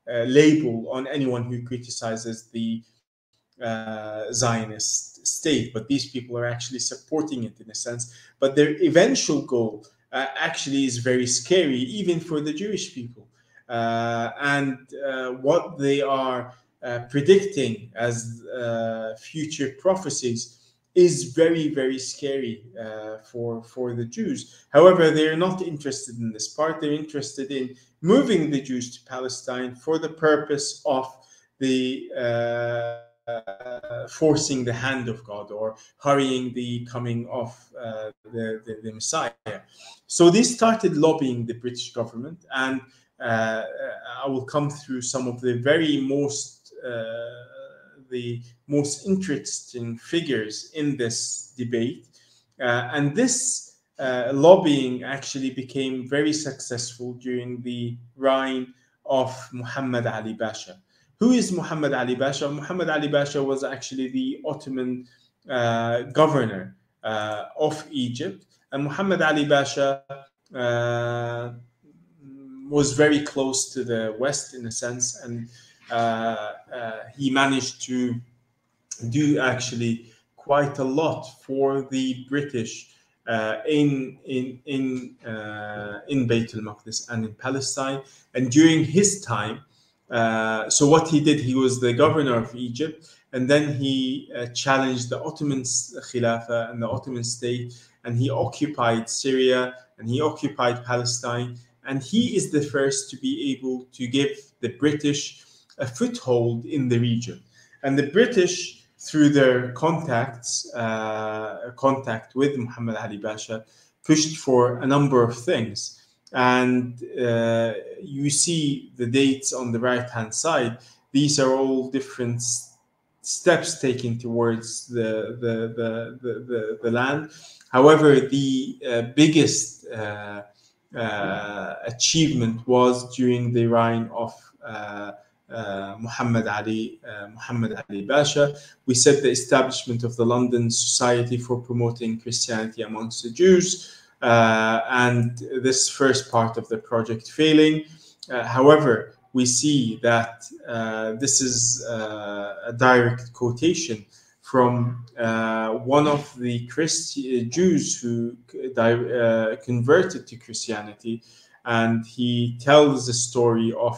label on anyone who criticizes the Zionist state. But these people are actually supporting it in a sense. But their eventual goal actually is very scary, even for the Jewish people. And what they are predicting as future prophecies is very, very scary for the Jews. However, they're not interested in this part. They're interested in moving the Jews to Palestine for the purpose of the forcing the hand of God or hurrying the coming of the Messiah. So they started lobbying the British government, and I will come through some of the most interesting figures in this debate. And this lobbying actually became very successful during the reign of Muhammad Ali Pasha. Who is Muhammad Ali Pasha? Muhammad Ali Pasha was actually the Ottoman governor of Egypt. And Muhammad Ali Pasha was very close to the West in a sense, and he managed to do actually quite a lot for the British in Beit al-Maqdis and in Palestine. And during his time, so what he did, he was the governor of Egypt, and then he challenged the Ottoman Khilafah and the Ottoman state, and he occupied Syria and he occupied Palestine. And he is the first to be able to give the British a foothold in the region. And the British, through their contact with Muhammad Ali Pasha, pushed for a number of things. And you see the dates on the right-hand side. These are all different steps taken towards the land. However, the biggest achievement was during the reign of Muhammad Ali Pasha. We said the establishment of the London Society for Promoting Christianity amongst the Jews, and this first part of the project failing. However, we see that this is a direct quotation from one of the Jews who converted to Christianity, and he tells the story of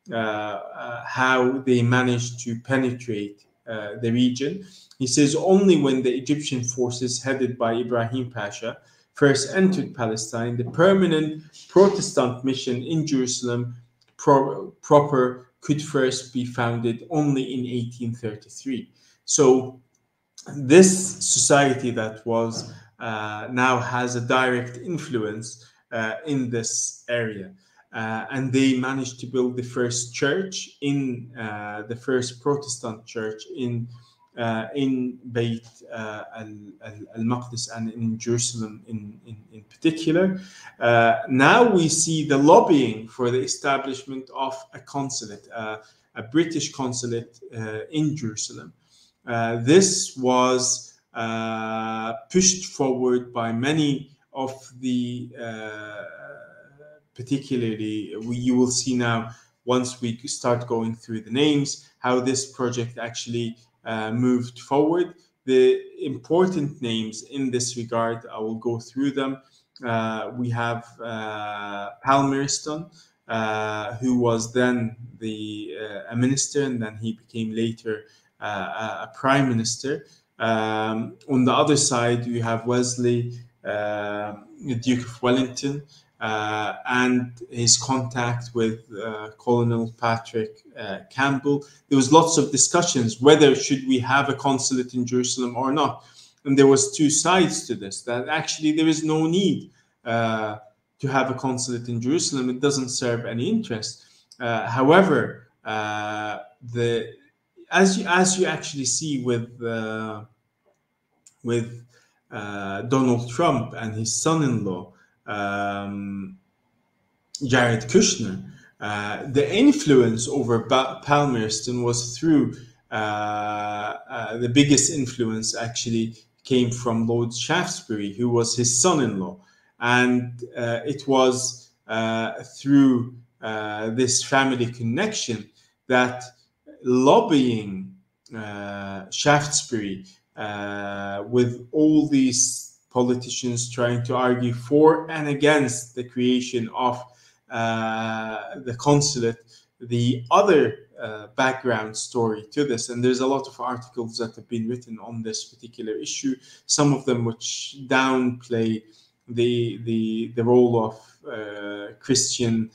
how they managed to penetrate the region. He says, only when the Egyptian forces headed by Ibrahim Pasha first entered Palestine, the permanent Protestant mission in Jerusalem proper could first be founded only in 1833. So this society that was now has a direct influence in this area. And they managed to build the first church the first Protestant church in Beit al-Maqdis and in Jerusalem in particular. Now we see the lobbying for the establishment of a consulate, a British consulate in Jerusalem. This was pushed forward by many of the particularly, you will see now, once we start going through the names, how this project actually moved forward. The important names in this regard, I will go through them. We have Palmerston, who was then a minister, and then he became later a prime minister. On the other side, you have Wesley, Duke of Wellington, and his contact with Colonel Patrick Campbell. There was lots of discussions whether should we have a consulate in Jerusalem or not. And there was two sides to this, that actually there is no need to have a consulate in Jerusalem. It doesn't serve any interest. However, as you actually see with Donald Trump and his son-in-law, Jared Kushner, the influence over Palmerston was through the biggest influence actually came from Lord Shaftesbury, who was his son-in-law, and it was through this family connection that lobbying Shaftesbury with all these politicians trying to argue for and against the creation of the consulate, the other background story to this, and there's a lot of articles that have been written on this particular issue, some of them which downplay the role of Christian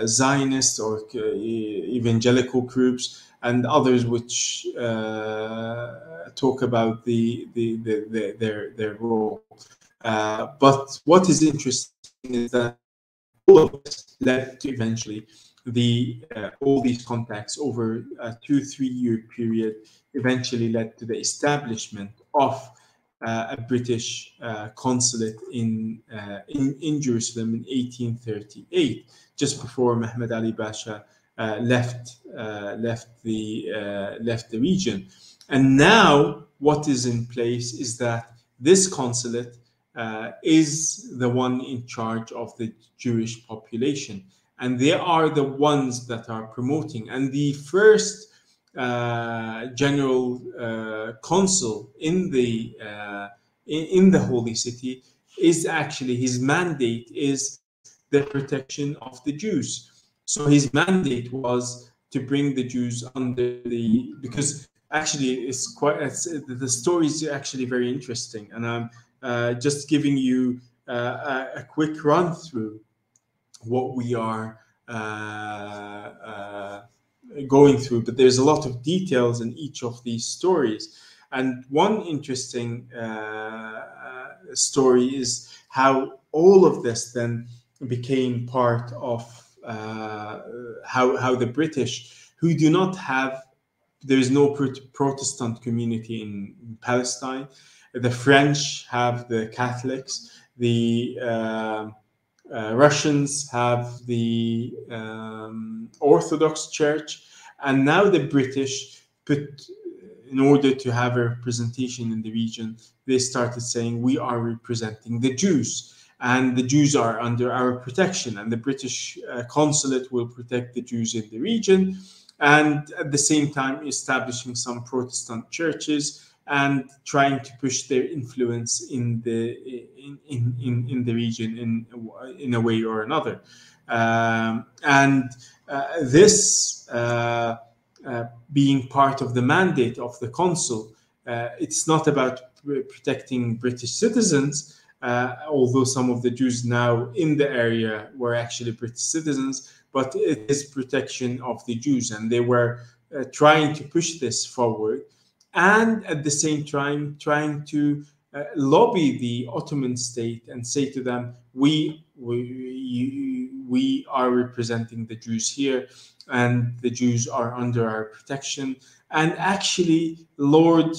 Zionist or evangelical groups, and others which talk about their role. But what is interesting is that all of this led to eventually all these contacts over a 2-3 year period eventually led to the establishment of a British consulate in Jerusalem in 1838, just before Muhammad Ali Pasha left the region. And now what is in place is that this consulate is the one in charge of the Jewish population, and they are the ones that are promoting. And the first general consul in the Holy City is actually, his mandate is the protection of the Jews. So his mandate was to bring the Jews under the, because actually the story is actually very interesting, and I'm just giving you a quick run through what we are going through, but there's a lot of details in each of these stories. And one interesting story is how all of this then became part of how the British, who do not have, there is no Protestant community in Palestine. The French have the Catholics, the Russians have the Orthodox Church, and now the British put, in order to have a representation in the region, they started saying, we are representing the Jews, and the Jews are under our protection, and the British consulate will protect the Jews in the region, and at the same time establishing some Protestant churches and trying to push their influence in the region in a way or another. This being part of the mandate of the consul, it's not about protecting British citizens, although some of the Jews now in the area were actually British citizens, but it is protection of the Jews, and they were trying to push this forward, and at the same time trying to lobby the Ottoman state and say to them, we are representing the Jews here, and the Jews are under our protection. And actually, Lord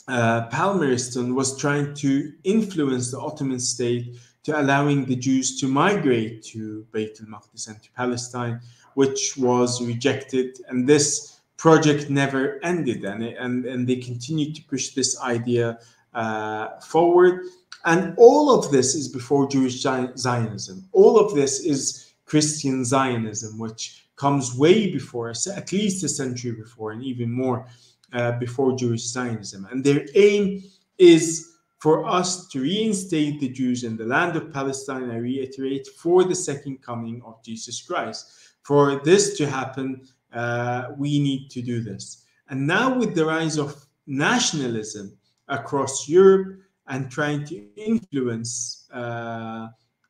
Palmerston was trying to influence the Ottoman state to allowing the Jews to migrate to Beit al-Maqdis and to Palestine, which was rejected. And this project never ended, and they continued to push this idea forward. And all of this is before Jewish Zionism. All of this is Christian Zionism, which comes way before, at least a century before, and even more before Jewish Zionism. And their aim is for us to reinstate the Jews in the land of Palestine, I reiterate, for the second coming of Jesus Christ. For this to happen, we need to do this. And now with the rise of nationalism across Europe and trying to influence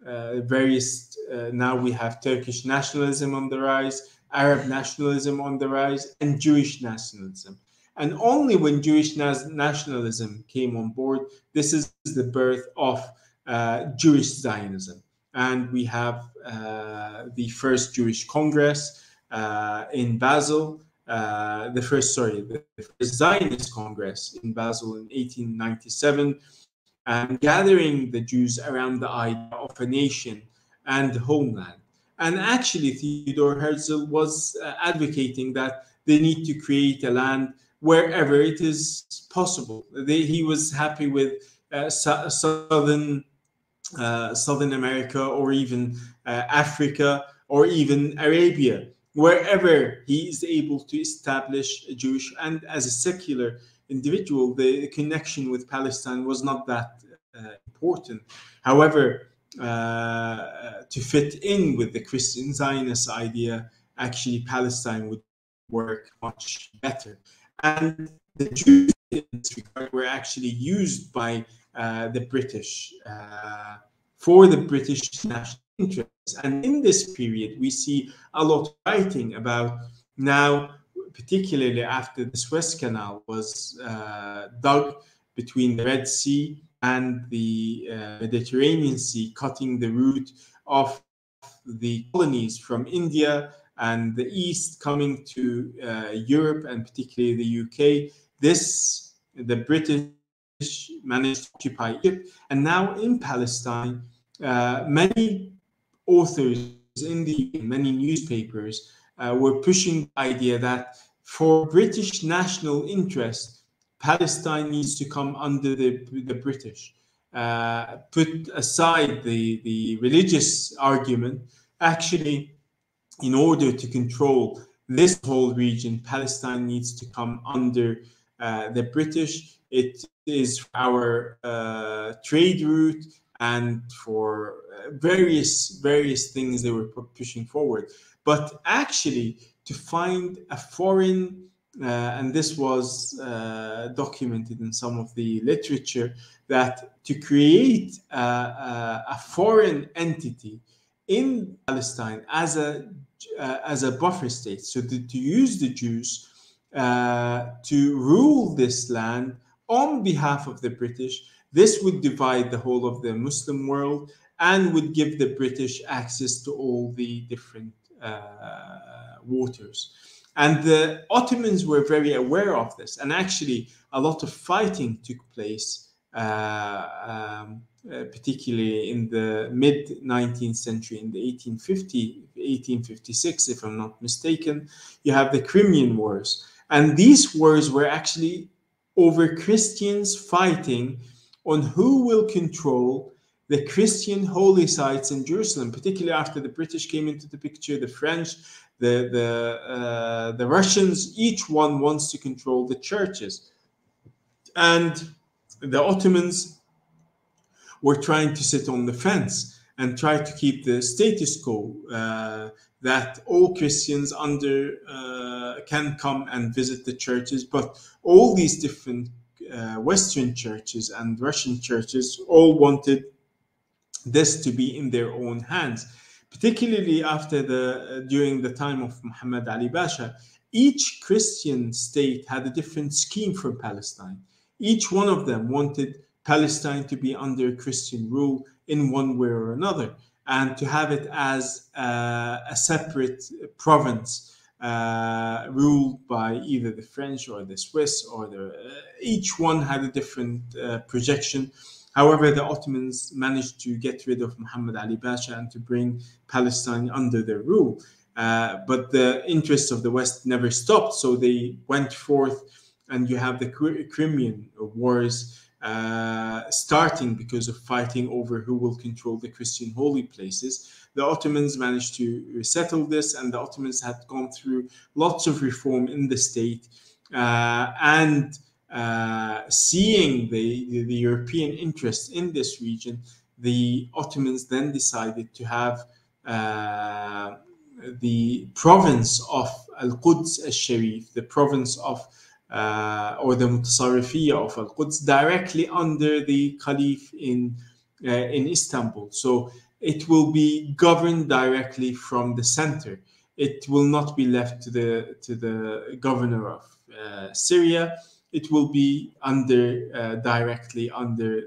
various, now we have Turkish nationalism on the rise, Arab nationalism on the rise, and Jewish nationalism. And only when Jewish nationalism came on board, this is the birth of Jewish Zionism. And we have the first Jewish Congress in Basel, the first Zionist Congress in Basel in 1897, and gathering the Jews around the idea of a nation and homeland. And actually, Theodor Herzl was advocating that they need to create a land wherever it is possible. He was happy with Southern America, or even Africa, or even Arabia, wherever he is able to establish a Jewish. And as a secular individual, the connection with Palestine was not that important. However, to fit in with the Christian Zionist idea, actually Palestine would work much better. And the Jews in this regard were actually used by the British for the British national interests. And in this period, we see a lot of writing about now, particularly after the Suez Canal was dug between the Red Sea and the Mediterranean Sea, cutting the route of the colonies from India and the East coming to Europe, and particularly the UK. The British managed to occupy Egypt, and now in Palestine, many authors many newspapers were pushing the idea that for British national interest, Palestine needs to come under the British. Put aside the religious argument, actually, in order to control this whole region, Palestine needs to come under the British. It is our trade route and for various things they were pushing forward. But actually, to find a foreign, and this was documented in some of the literature, that to create a foreign entity in Palestine as a buffer state, so to use the Jews to rule this land on behalf of the British, this would divide the whole of the Muslim world and would give the British access to all the different waters. And the Ottomans were very aware of this, and actually a lot of fighting took place, particularly in the mid-19th century, in the 1856, if I'm not mistaken. You have the Crimean Wars. And these wars were actually over Christians fighting on who will control the Christian holy sites in Jerusalem, particularly after the British came into the picture, the French, the Russians. Each one wants to control the churches. And the Ottomans were trying to sit on the fence and try to keep the status quo, that all Christians can come and visit the churches, but all these different Western churches and Russian churches all wanted this to be in their own hands, particularly during the time of Muhammad Ali Pasha. Each Christian state had a different scheme for Palestine. Each one of them wanted Palestine to be under Christian rule in one way or another, and to have it as a separate province ruled by either the French or the Swiss, or each one had a different projection. However, the Ottomans managed to get rid of Muhammad Ali Pasha and to bring Palestine under their rule. But the interests of the West never stopped, so they went forth, and you have the Crimean Wars starting because of fighting over who will control the Christian holy places. The Ottomans managed to settle this, and the Ottomans had gone through lots of reform in the state, and seeing the European interest in this region, the Ottomans then decided to have the province of Al-Quds al-Sharif, the province of or the Mutasarrifiyya of Al-Quds, directly under the Caliph in Istanbul. So it will be governed directly from the center. It will not be left to the governor of Syria. It will be directly under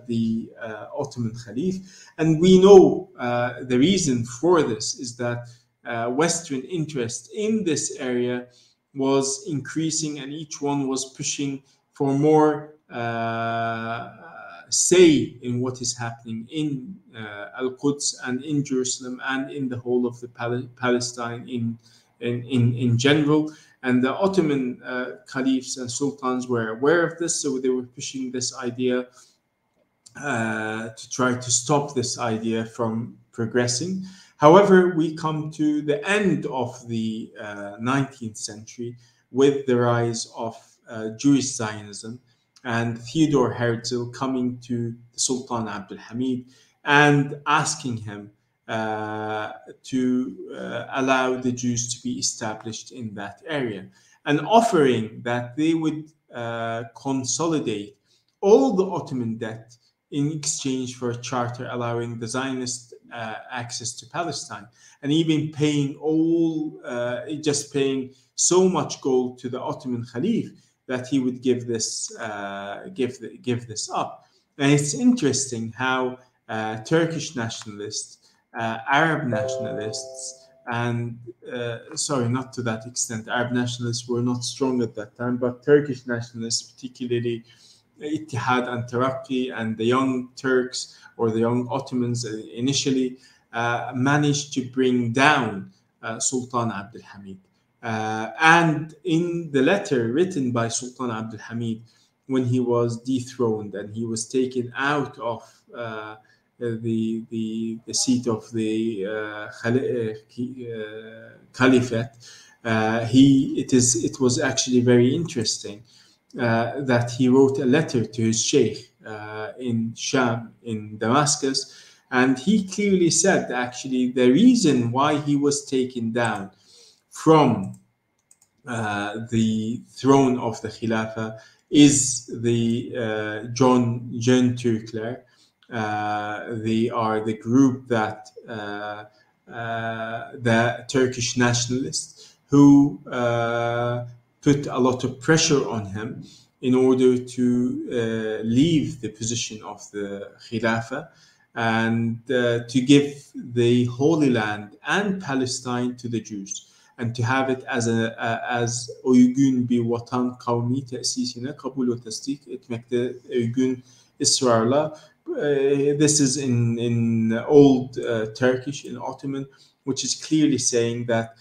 the Ottoman Caliph. And we know the reason for this is that Western interest in this area was increasing, and each one was pushing for more say in what is happening in Al-Quds and in Jerusalem and in the whole of the Palestine in general. And the Ottoman caliphs and sultans were aware of this, so they were pushing this idea to try to stop this idea from progressing. However, we come to the end of the 19th century with the rise of Jewish Zionism and Theodor Herzl coming to Sultan Abdul Hamid and asking him to allow the Jews to be established in that area, and offering that they would consolidate all the Ottoman debt in exchange for a charter allowing the Zionist access to Palestine, and even paying so much gold to the Ottoman Khalif that he would give this up. And it's interesting how Turkish nationalists, Arab nationalists, and sorry, not to that extent. Arab nationalists were not strong at that time, but Turkish nationalists, particularly Ittihad and Taraqi and the Young Turks or the Young Ottomans initially, managed to bring down Sultan Abdul Hamid. And in the letter written by Sultan Abdul Hamid when he was dethroned and he was taken out of the seat of the caliphate, it was actually very interesting that he wrote a letter to his sheikh in Sham, in Damascus, and he clearly said actually the reason why he was taken down from the throne of the Khilafah is the John Turkler. They are the group that the Turkish nationalists who put a lot of pressure on him in order to leave the position of the Khilafah and to give the Holy Land and Palestine to the Jews, and to have it as uygun bir vatan kavmi tesisine kabul ve tasdik etmekte uygun ısrarla. This is in old Turkish, in Ottoman, which is clearly saying that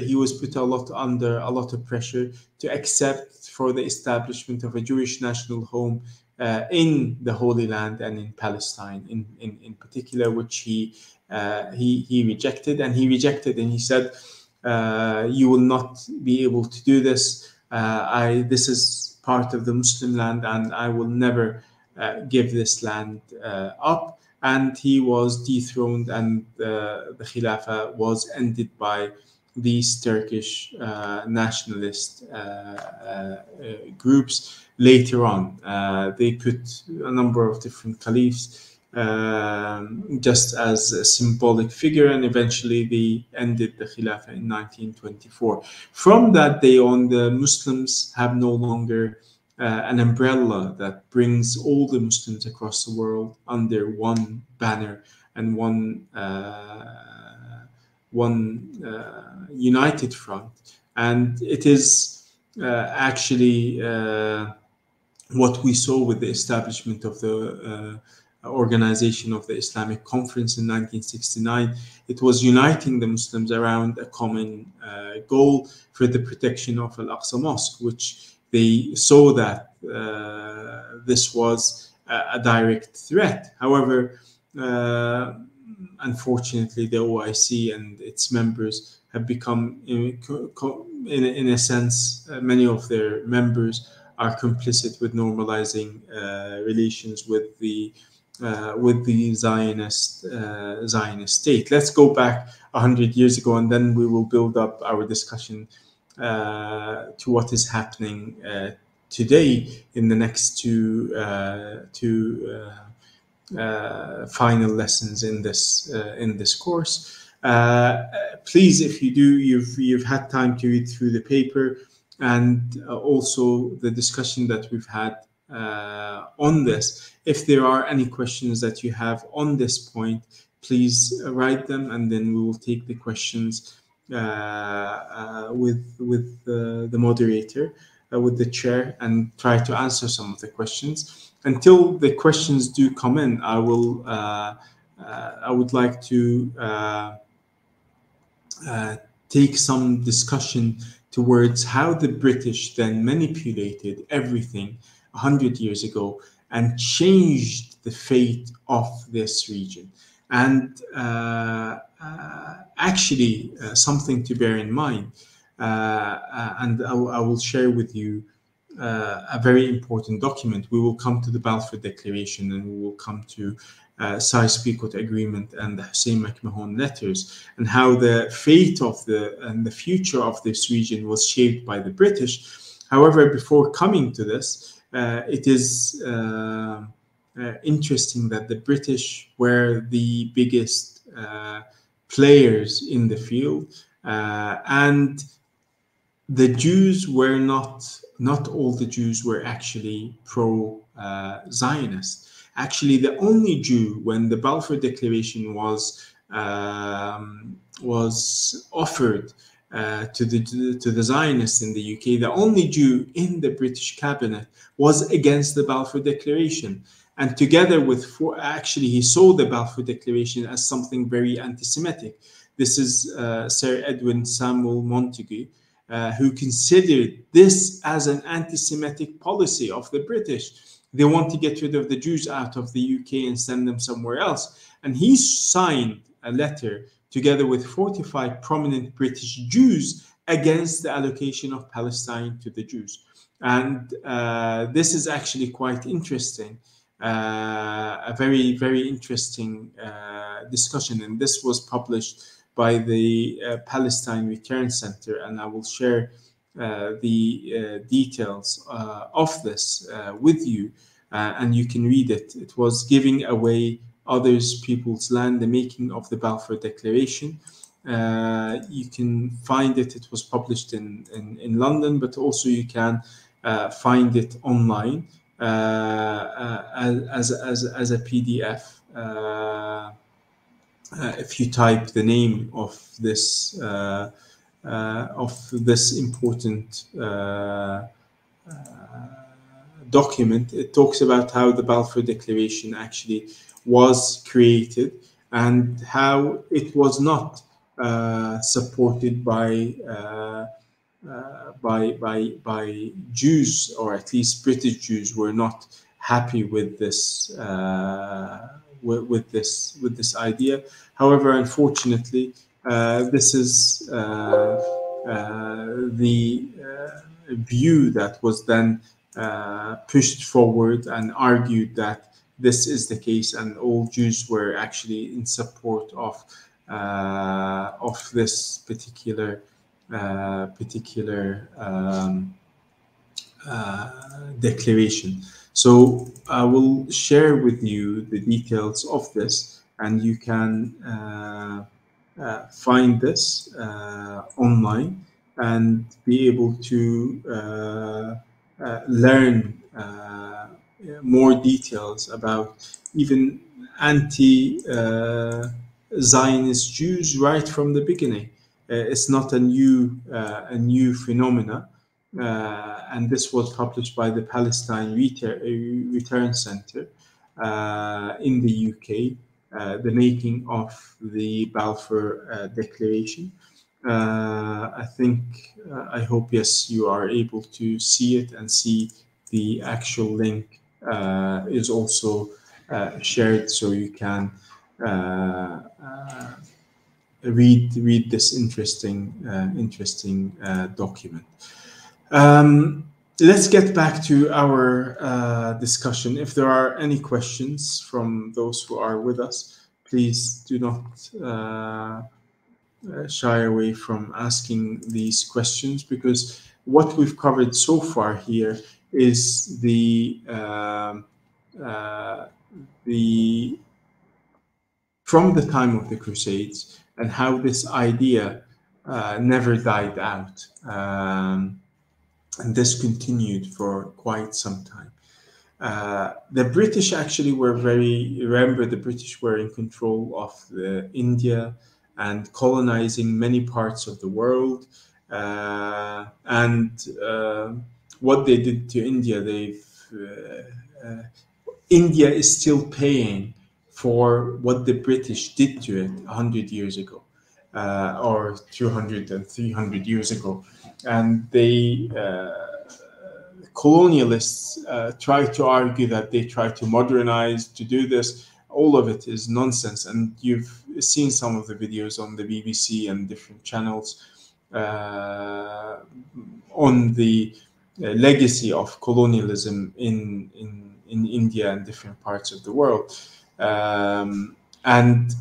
he was put under a lot of pressure to accept for the establishment of a Jewish national home in the Holy Land and in Palestine in particular, which he rejected, and he said, you will not be able to do this. This is part of the Muslim land, and I will never give this land up. And he was dethroned, and the Khilafah was ended by these Turkish nationalist groups. Later on, they put a number of different caliphs just as a symbolic figure, and eventually they ended the Khilafah in 1924. From that day on, the Muslims have no longer an umbrella that brings all the Muslims across the world under one banner and one united front. And it is actually what we saw with the establishment of the organization of the Islamic Conference in 1969. It was uniting the Muslims around a common goal for the protection of Al-Aqsa Mosque, which they saw that this was a direct threat. However, unfortunately, the OIC and its members have become, in a sense, many of their members are complicit with normalizing relations with the Zionist state. Let's go back 100 years ago, and then we will build up our discussion to what is happening today in the next two final lessons in this course. Please, if you do, you've had time to read through the paper and also the discussion that we've had on this. If there are any questions that you have on this point, please write them, and then we will take the questions with the moderator, with the chair, and try to answer some of the questions. until the questions do come in, I would like to take some discussion towards how the British then manipulated everything 100 years ago and changed the fate of this region. And actually, something to bear in mind, and I will share with you a very important document. We will come to the Balfour Declaration, and we will come to Sykes-Picot Agreement and the Hussein McMahon letters, and how the fate of the future of this region was shaped by the British. However, before coming to this, it is interesting that the British were the biggest players in the field, and the Jews were not all the Jews were actually pro-Zionist. Actually, the only Jew, when the Balfour Declaration was offered to the Zionists in the UK, the only Jew in the British cabinet was against the Balfour Declaration. And together with actually, he saw the Balfour Declaration as something very anti-Semitic. This is Sir Edwin Samuel Montagu, who considered this as an anti-Semitic policy of the British. They want to get rid of the Jews out of the UK and send them somewhere else. And he signed a letter together with 45 prominent British Jews against the allocation of Palestine to the Jews. And this is actually quite interesting, a very, very interesting discussion. And this was published by the Palestine Return Center, and I will share the details of this with you, and you can read it. It was giving away others people's land, the making of the Balfour Declaration. You can find it. It was published in London, but also you can find it online as a PDF. If you type the name of this important document, it talks about how the Balfour Declaration actually was created and how it was not supported by Jews, or at least British Jews were not happy with this with this idea. However, unfortunately, this is the view that was then pushed forward and argued that this is the case, and all Jews were actually in support of this particular declaration. So I will share with you the details of this, and you can find this online and be able to learn more details about even anti-Zionist Jews right from the beginning. It's not a new phenomena. And this was published by the Palestine Return Center in the UK, the making of the Balfour Declaration. I hope, yes, you are able to see it, and see the actual link is also shared, so you can read this interesting document. Let's get back to our discussion. If there are any questions from those who are with us, please do not shy away from asking these questions, because what we've covered so far here is from the time of the Crusades, and how this idea never died out. And this continued for quite some time. The British actually were remember the British were in control of India and colonizing many parts of the world. And what they did to India, India is still paying for what the British did to it 100 years ago, or 200 and 300 years ago. And they, colonialists, try to argue that they try to modernize, to do this. All of it is nonsense. And you've seen some of the videos on the BBC and different channels on the legacy of colonialism in India and different parts of the world. And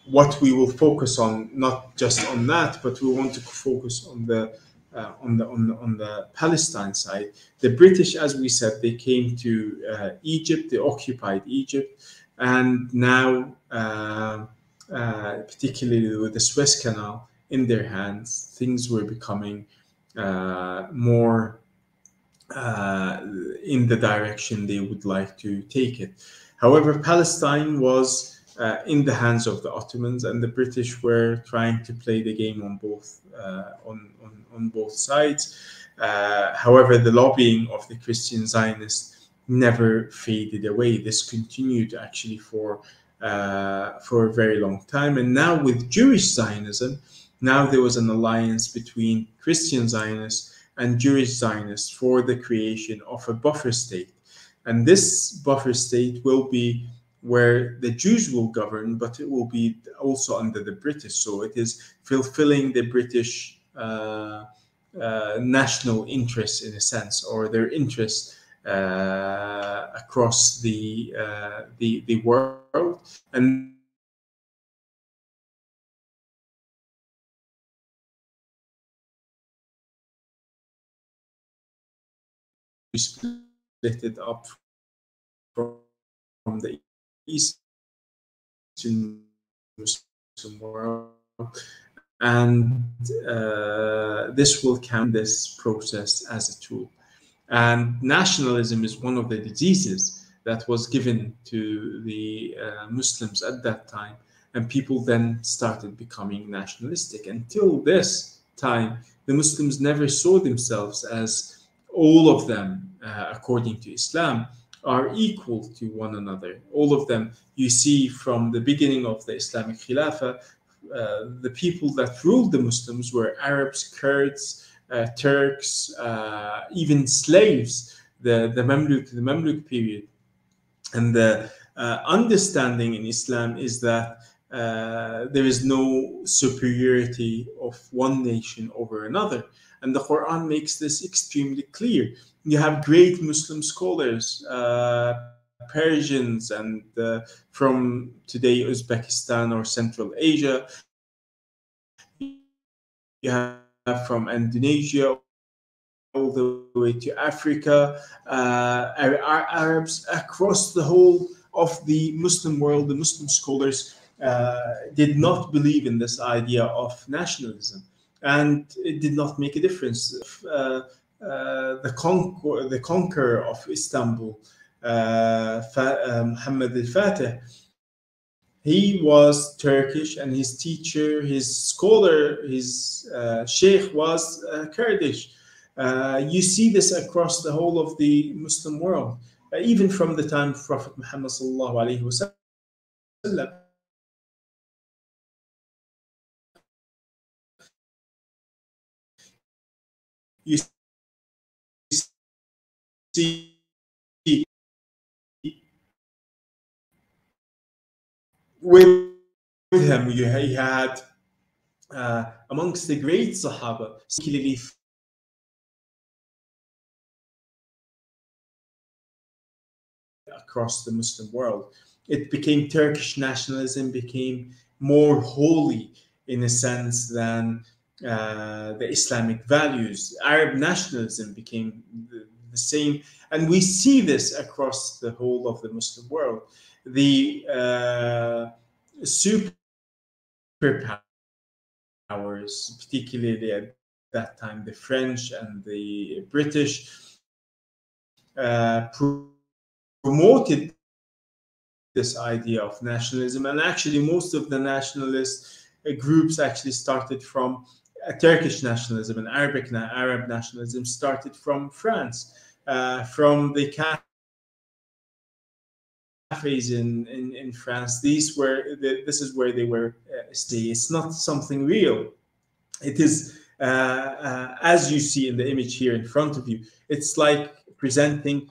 what we will focus on, not just on that, but we want to focus on the on the Palestine side. The British, as we said, they came to Egypt, they occupied Egypt, and now, particularly with the Suez Canal in their hands, things were becoming more in the direction they would like to take it. However, Palestine was in the hands of the Ottomans, and the British were trying to play the game on both on both sides. However, the lobbying of the Christian Zionists never faded away. This continued actually for a very long time. And now with Jewish Zionism, now there was an alliance between Christian Zionists and Jewish Zionists for the creation of a buffer state. And this buffer state will be where the Jews will govern, but it will be also under the British. So it is fulfilling the British national interests, in a sense, or their interests across the world. And we split it up from the Eastern Muslim world, and this will count this process as a tool. And nationalism is one of the diseases that was given to the Muslims at that time, and people then started becoming nationalistic. Until this time, the Muslims never saw themselves as all of them, according to Islam, are equal to one another. All of them, you see from the beginning of the Islamic Khilafah, the people that ruled the Muslims were Arabs, Kurds, Turks, even slaves, the Mamluk period. And the understanding in Islam is that there is no superiority of one nation over another. And the Quran makes this extremely clear. You have great Muslim scholars, Persians, and from today Uzbekistan or Central Asia. You have from Indonesia all the way to Africa, Arabs across the whole of the Muslim world. The Muslim scholars did not believe in this idea of nationalism, and it did not make a difference. The conqueror of Istanbul, Muhammad al-Fatih, he was Turkish, and his teacher, his scholar, his sheikh was Kurdish. You see this across the whole of the Muslim world, even from the time of Prophet Muhammad sallallahu alaihi wasallam. You see with him, he had amongst the great Sahaba, particularly across the Muslim world. It became Turkish nationalism became more holy in a sense than the Islamic values. Arab nationalism became the same, and we see this across the whole of the Muslim world. The superpowers, particularly at that time, the French and the British, promoted this idea of nationalism, and actually most of the nationalist groups actually started from Turkish nationalism, and Arab nationalism started from France, from the cafes in France. This is where they were staying. It's not something real. It is, as you see in the image here in front of you, it's like presenting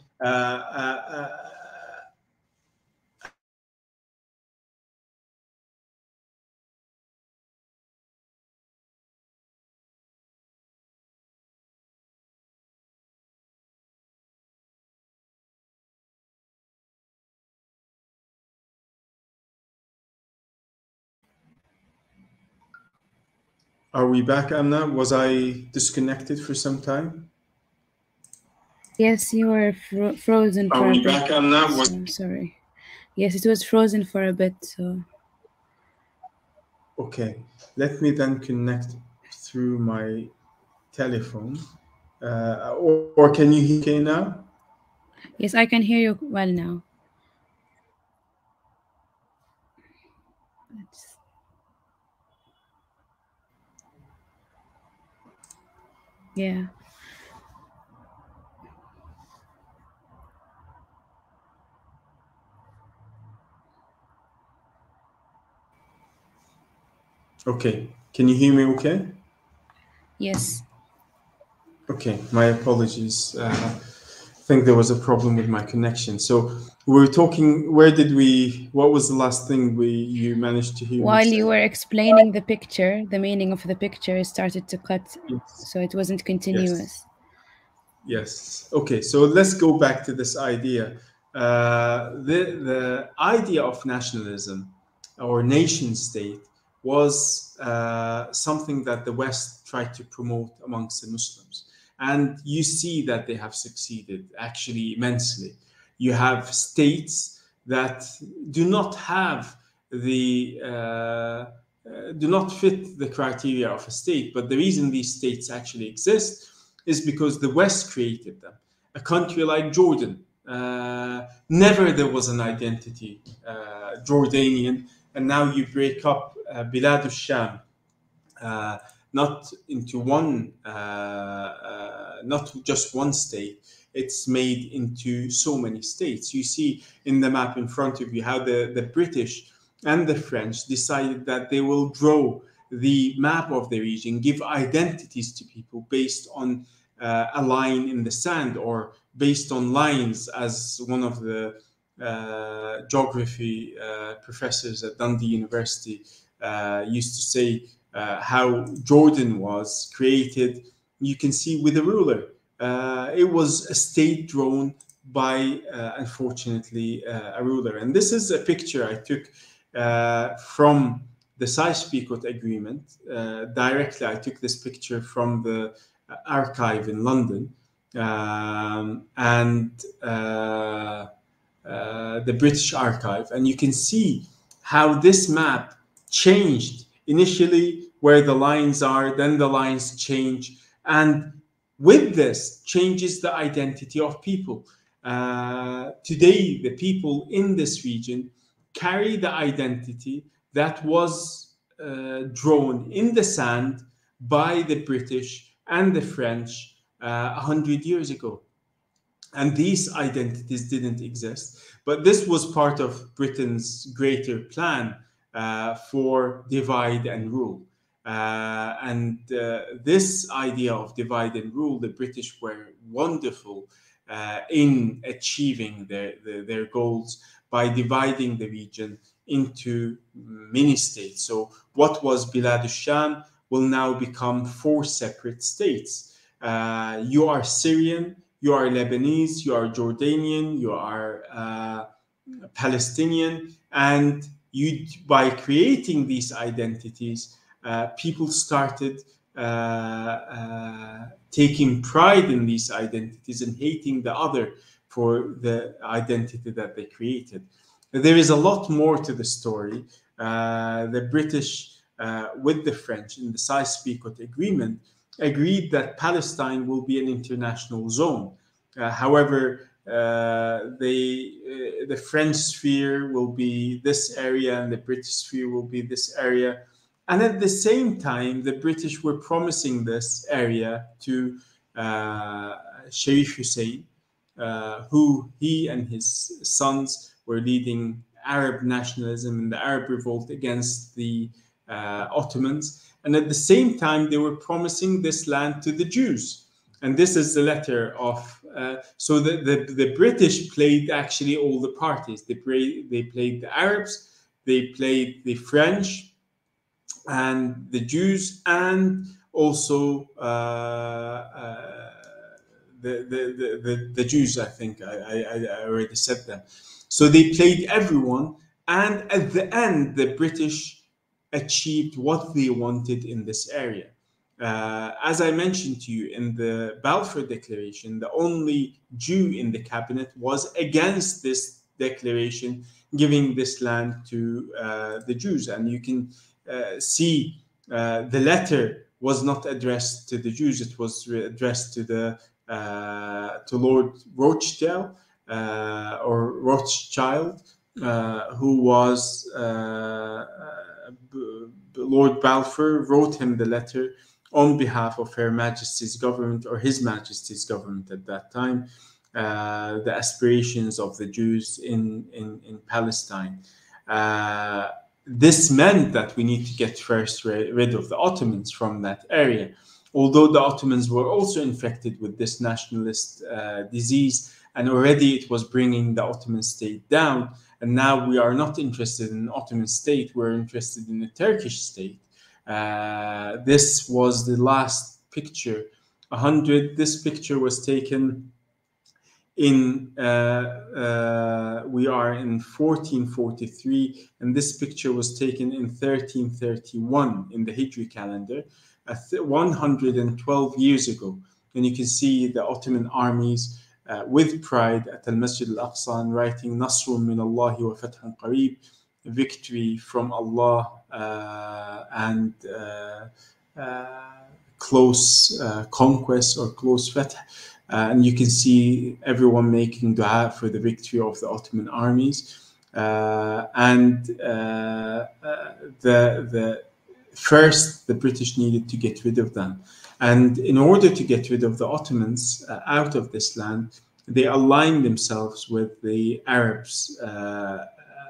Are we back, Amna? Was I disconnected for some time? Yes, you were frozen Are for a we bit. back, Amna? So, sorry. Yes, it was frozen for a bit. So Okay, let me then connect through my telephone. Or can you hear me okay now? yes, I can hear you well now. Let's- yeah. Okay, can you hear me okay? Yes. Okay, my apologies. I think there was a problem with my connection. So we were talking. What was the last thing you managed to hear me While you say? were explaining the picture, the meaning of the picture started to cut, Yes. so it wasn't Yes. continuous. Yes. Okay. So let's go back to this idea. The idea of nationalism or nation state was something that the West tried to promote amongst the Muslims, and you see that they have succeeded actually immensely. You have states that do not have do not fit the criteria of a state, but the reason these states actually exist is because the West created them. A country like Jordan, never there was an identity Jordanian, and now you break up Bilad al-Sham, uh, not into not just one state. It's made into so many states. You see in the map in front of you how the British and the French decided that they will draw the map of the region, give identities to people based on a line in the sand or based on lines, as one of the geography professors at Dundee University used to say, how Jordan was created. You can see with a ruler. It was a state drawn by, unfortunately, a ruler. And this is a picture I took from the Sykes-Picot Agreement. Directly, I took this picture from the archive in London. And the British Archive, and you can see how this map changed initially where the lines are, then the lines change, and with this changes the identity of people. Today, the people in this region carry the identity that was drawn in the sand by the British and the French 100 years ago. And these identities didn't exist. But this was part of Britain's greater plan for divide and rule. And this idea of divide and rule, the British were wonderful in achieving their goals by dividing the region into mini states. So, what was Bilad al-Sham will now become 4 separate states. You are Syrian, you are Lebanese, you are Jordanian, you are Palestinian, and you, by creating these identities, people started taking pride in these identities and hating the other for the identity that they created. There is a lot more to the story. The British, with the French in the Sykes-Picot Agreement, agreed that Palestine will be an international zone. However, the French sphere will be this area and the British sphere will be this area. And at the same time, the British were promising this area to Sharif Hussein, who he and his sons were leading Arab nationalism and the Arab revolt against the Ottomans. And at the same time, they were promising this land to the Jews. And this is the letter of, so the British played actually all the parties. They played the Arabs, they played the French and the Jews, and also the Jews. I think I already said that. So they played everyone, and at the end, the British achieved what they wanted in this area. As I mentioned to you in the Balfour Declaration, the only Jew in the cabinet was against this declaration, giving this land to the Jews. And you can see the letter was not addressed to the Jews; it was addressed to Lord Rothschild or Rothschild, who was Lord Balfour wrote him the letter on behalf of Her Majesty's government, or His Majesty's government at that time, the aspirations of the Jews in Palestine. This meant that we need to get first rid of the Ottomans from that area. Although the Ottomans were also infected with this nationalist disease, and already it was bringing the Ottoman state down. And now we are not interested in an Ottoman state, we're interested in a Turkish state. This was the last picture. This picture was taken in, we are in 1443, and this picture was taken in 1331 in the Hijri calendar, 112 years ago. And you can see the Ottoman armies with pride at Al-Masjid Al-Aqsa and writing Nasrun min Allah wa Fathun Qareeb, victory from Allah and close conquest or close fath. And you can see everyone making dua for the victory of the Ottoman armies. First, the British needed to get rid of them. And in order to get rid of the Ottomans out of this land, they aligned themselves with the Arabs,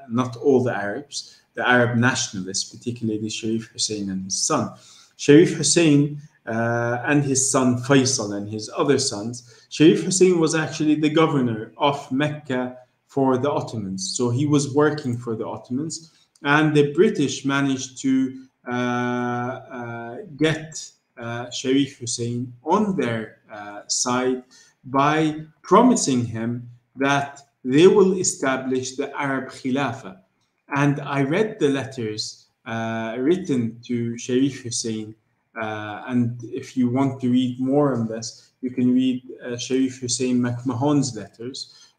not all the Arabs, the Arab nationalists, particularly Sharif Hussein and his son. Sharif Hussein and his son Faisal and his other sons. Sharif Hussein was actually the governor of Mecca for the Ottomans. So he was working for the Ottomans, and the British managed to get Sharif Hussein on their side by promising him that they will establish the Arab Khilafah. And I read the letters written to Sharif Hussein, and if you want to read more on this, you can read Sharif Hussein McMahon's letters.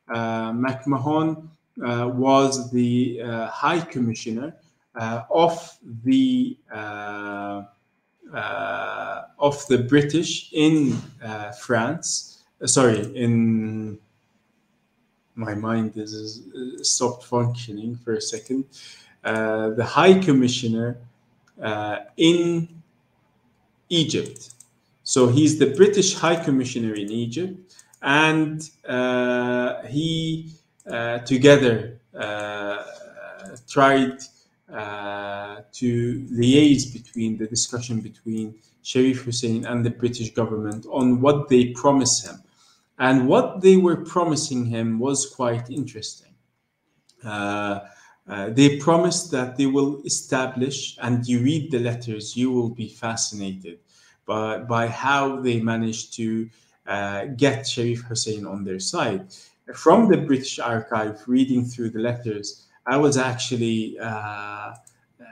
McMahon was the High Commissioner of the British in France. In my mind is stopped functioning for a second. The High Commissioner in Egypt. So he's the British High Commissioner in Egypt, and he together tried to liaise between the discussion between Sharif Hussein and the British government on what they promised him. And what they were promising him was quite interesting. They promised that they will establish, and you read the letters, you will be fascinated by how they managed to get Sharif Hussein on their side. From the British archive, reading through the letters, I was actually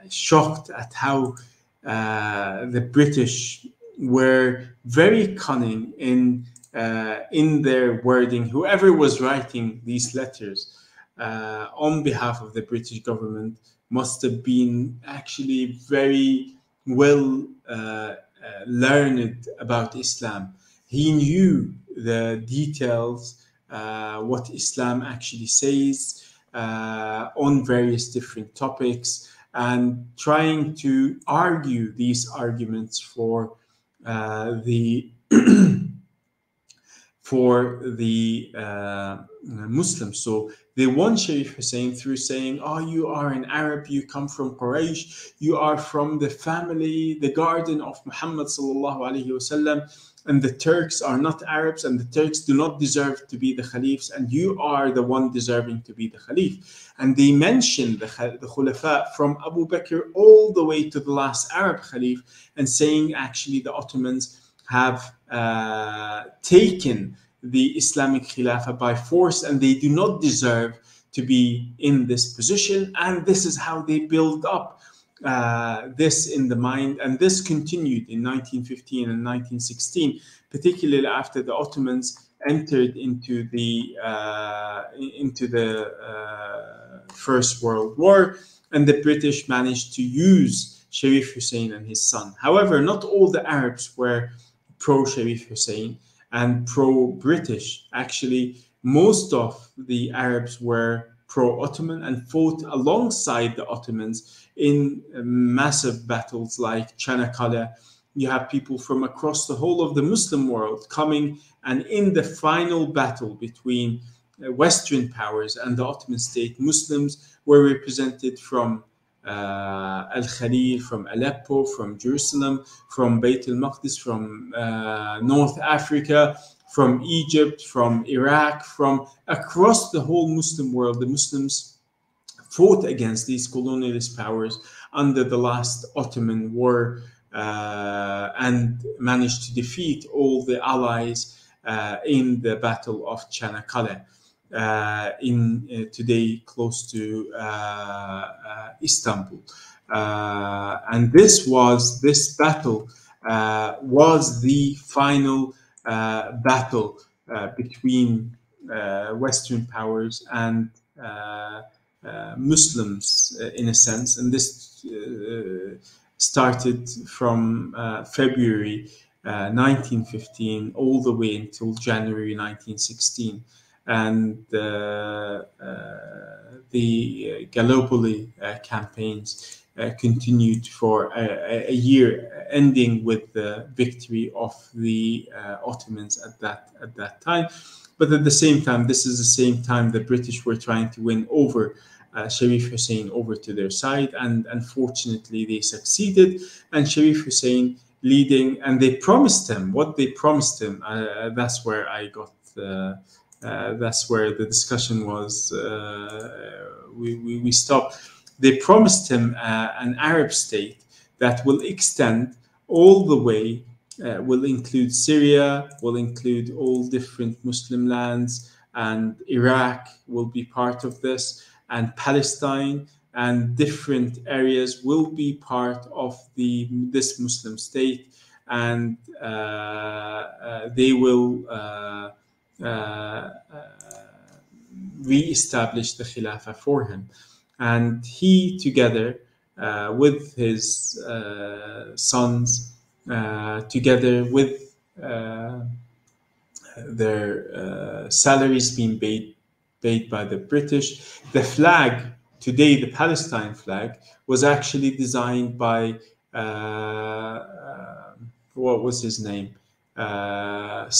shocked at how the British were very cunning in their wording. Whoever was writing these letters on behalf of the British government must have been actually very well learned about Islam. He knew the details, what Islam actually says on various different topics, and trying to argue these arguments for the for the Muslims. So they won Sharif Hussein through saying, "Oh, you are an Arab, you come from Quraysh, you are from the family, the garden of Muhammad sallallahu alaihi wasallam, and the Turks are not Arabs, and the Turks do not deserve to be the Khalifs, and you are the one deserving to be the Khalif." And they mentioned the Khulafa from Abu Bakr all the way to the last Arab Khalif, and saying actually the Ottomans have taken the Islamic Khilafah by force, and they do not deserve to be in this position. And this is how they build up this in the mind. And this continued in 1915 and 1916, particularly after the Ottomans entered into the First World War, and the British managed to use Sharif Hussein and his son. However, not all the Arabs were pro-Sharif Hussein and pro-British. Actually, most of the Arabs were pro-Ottoman and fought alongside the Ottomans in massive battles like Çanakkale. You have people from across the whole of the Muslim world coming, and in the final battle between Western powers and the Ottoman state, Muslims were represented from Al-Khalil, from Aleppo, from Jerusalem, from Bayt al-Maqdis, from North Africa, from Egypt, from Iraq, from across the whole Muslim world. The Muslims fought against these colonialist powers under the last Ottoman war and managed to defeat all the allies in the Battle of Çanakkale. In today close to Istanbul, and this battle was the final battle between Western powers and Muslims in a sense, and this started from February 1915 all the way until January 1916. And the Gallipoli campaigns continued for a year, ending with the victory of the Ottomans at that time. But at the same time, this is the same time the British were trying to win over Sharif Hussein over to their side, and unfortunately they succeeded. And Sharif Hussein leading, and they promised him what they promised him. That's where I got. That's where the discussion was. We stopped. They promised him an Arab state that will extend all the way, will include Syria, will include all different Muslim lands, and Iraq will be part of this, and Palestine and different areas will be part of this Muslim state, and they will re-establish the Khilafah for him. And he, together with his sons, together with their salaries being paid by the British, the flag, today the Palestine flag, was actually designed by, what was his name?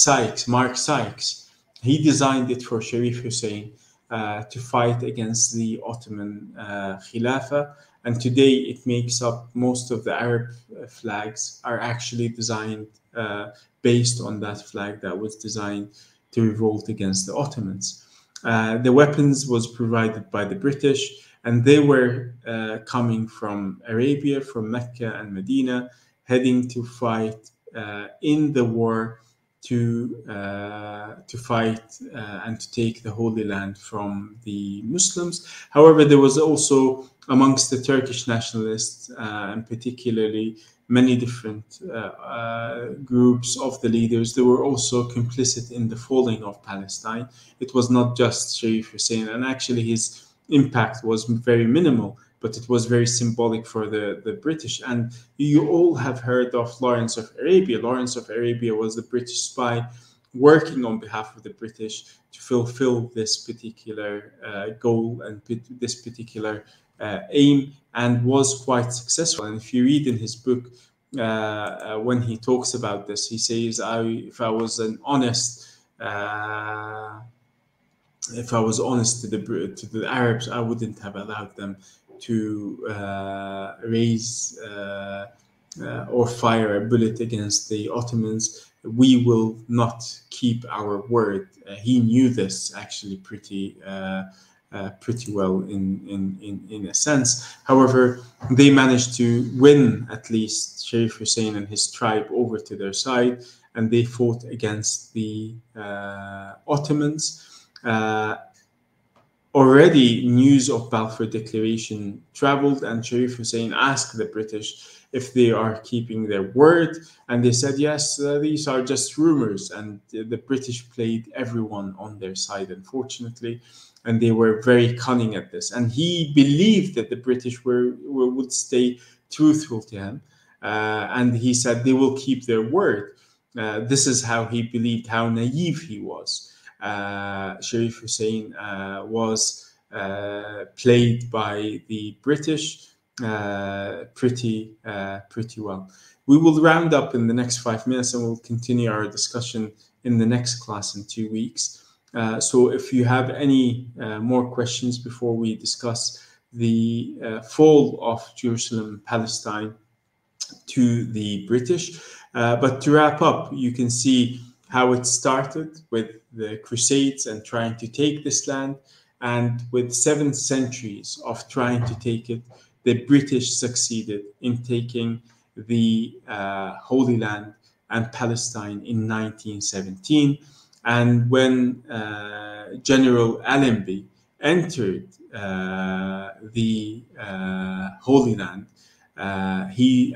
Sykes, Mark Sykes. He designed it for Sharif Hussein to fight against the Ottoman Khilafah, and today it makes up most of the Arab flags are actually designed based on that flag that was designed to revolt against the Ottomans. The weapons was provided by the British, and they were coming from Arabia, from Mecca and Medina, heading to fight in the war to fight and to take the Holy Land from the Muslims. However, there was also amongst the Turkish nationalists, and particularly many different groups of the leaders, they were also complicit in the falling of Palestine. It was not just Sharif Hussein, and actually his impact was very minimal, but it was very symbolic for the British. And you all have heard of Lawrence of Arabia. Lawrence of Arabia was the British spy working on behalf of the British to fulfill this particular goal and this particular aim, and was quite successful. And if you read in his book, when he talks about this, he says, if I was an honest if I was honest to the Arabs, I wouldn't have allowed them to raise or fire a bullet against the Ottomans. We will not keep our word. He knew this actually pretty well in a sense. However, they managed to win at least Sharif Hussein and his tribe over to their side, and they fought against the Ottomans. Already news of Balfour Declaration traveled, and Sharif Hussein asked the British if they are keeping their word, and they said yes, these are just rumors. And the British played everyone on their side, unfortunately, and they were very cunning at this. And he believed that the British would stay truthful to him, and he said they will keep their word. This is how he believed, how naive he was. Sharif Hussein was played by the British pretty well. We will round up in the next 5 minutes, and we'll continue our discussion in the next class in 2 weeks. So if you have any more questions before we discuss the fall of Jerusalem, Palestine to the British. But to wrap up, you can see how it started with the Crusades and trying to take this land, and with 7 centuries of trying to take it, the British succeeded in taking the Holy Land and Palestine in 1917. And when General Allenby entered the Holy Land, he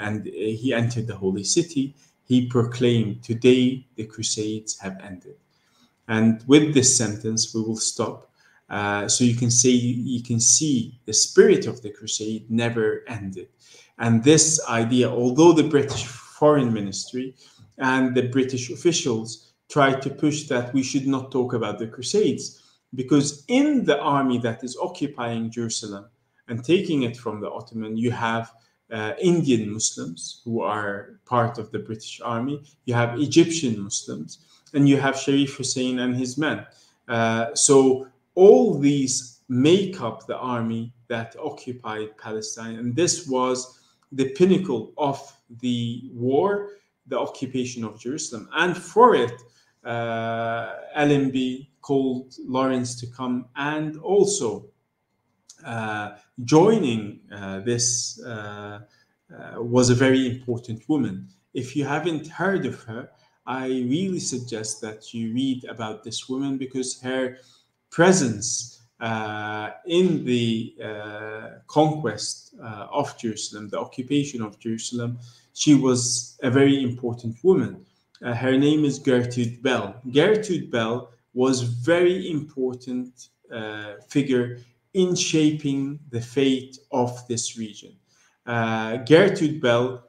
entered the Holy City. He proclaimed, "Today the Crusades have ended." And with this sentence, we will stop. So you can see the spirit of the Crusade never ended. And this idea, although the British Foreign Ministry and the British officials tried to push that we should not talk about the Crusades, because in the army that is occupying Jerusalem and taking it from the Ottoman, you have Indian Muslims who are part of the British army, you have Egyptian Muslims, and you have Sharif Hussein and his men. So all these make up the army that occupied Palestine, and this was the pinnacle of the war, the occupation of Jerusalem. And for it, Allenby called Lawrence to come, and also joining this was a very important woman. If you haven't heard of her, I really suggest that you read about this woman, because her presence in the conquest of Jerusalem, the occupation of Jerusalem, she was a very important woman. Her name is Gertrude Bell. Gertrude Bell was very important figure in shaping the fate of this region. Gertrude Bell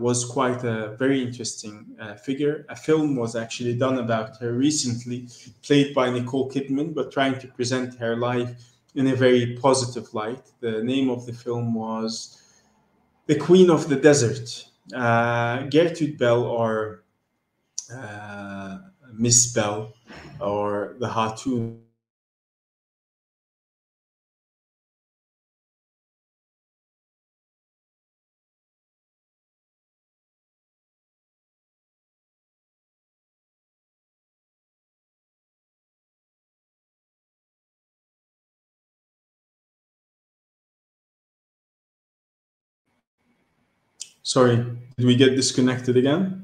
was quite a very interesting figure. A film was actually done about her recently, played by Nicole Kidman, but trying to present her life in a very positive light. The name of the film was The Queen of the Desert. Gertrude Bell, or Miss Bell, or the Hatun, sorry, did we get disconnected again?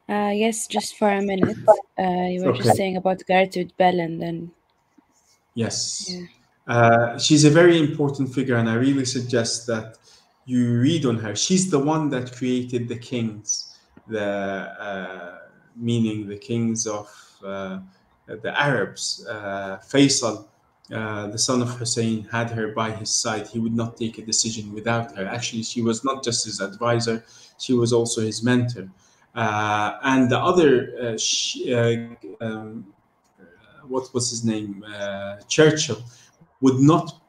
Yes, just for a minute. You were just Okay. saying about Gertrude Bell, and then Yes. yeah. She's a very important figure, and I really suggest that you read on her. She's the one that created the kings, meaning the kings of the Arabs. Faisal, the son of Hussein, had her by his side. He would not take a decision without her. Actually, she was not just his advisor, she was also his mentor. And the other, what was his name? Churchill, would not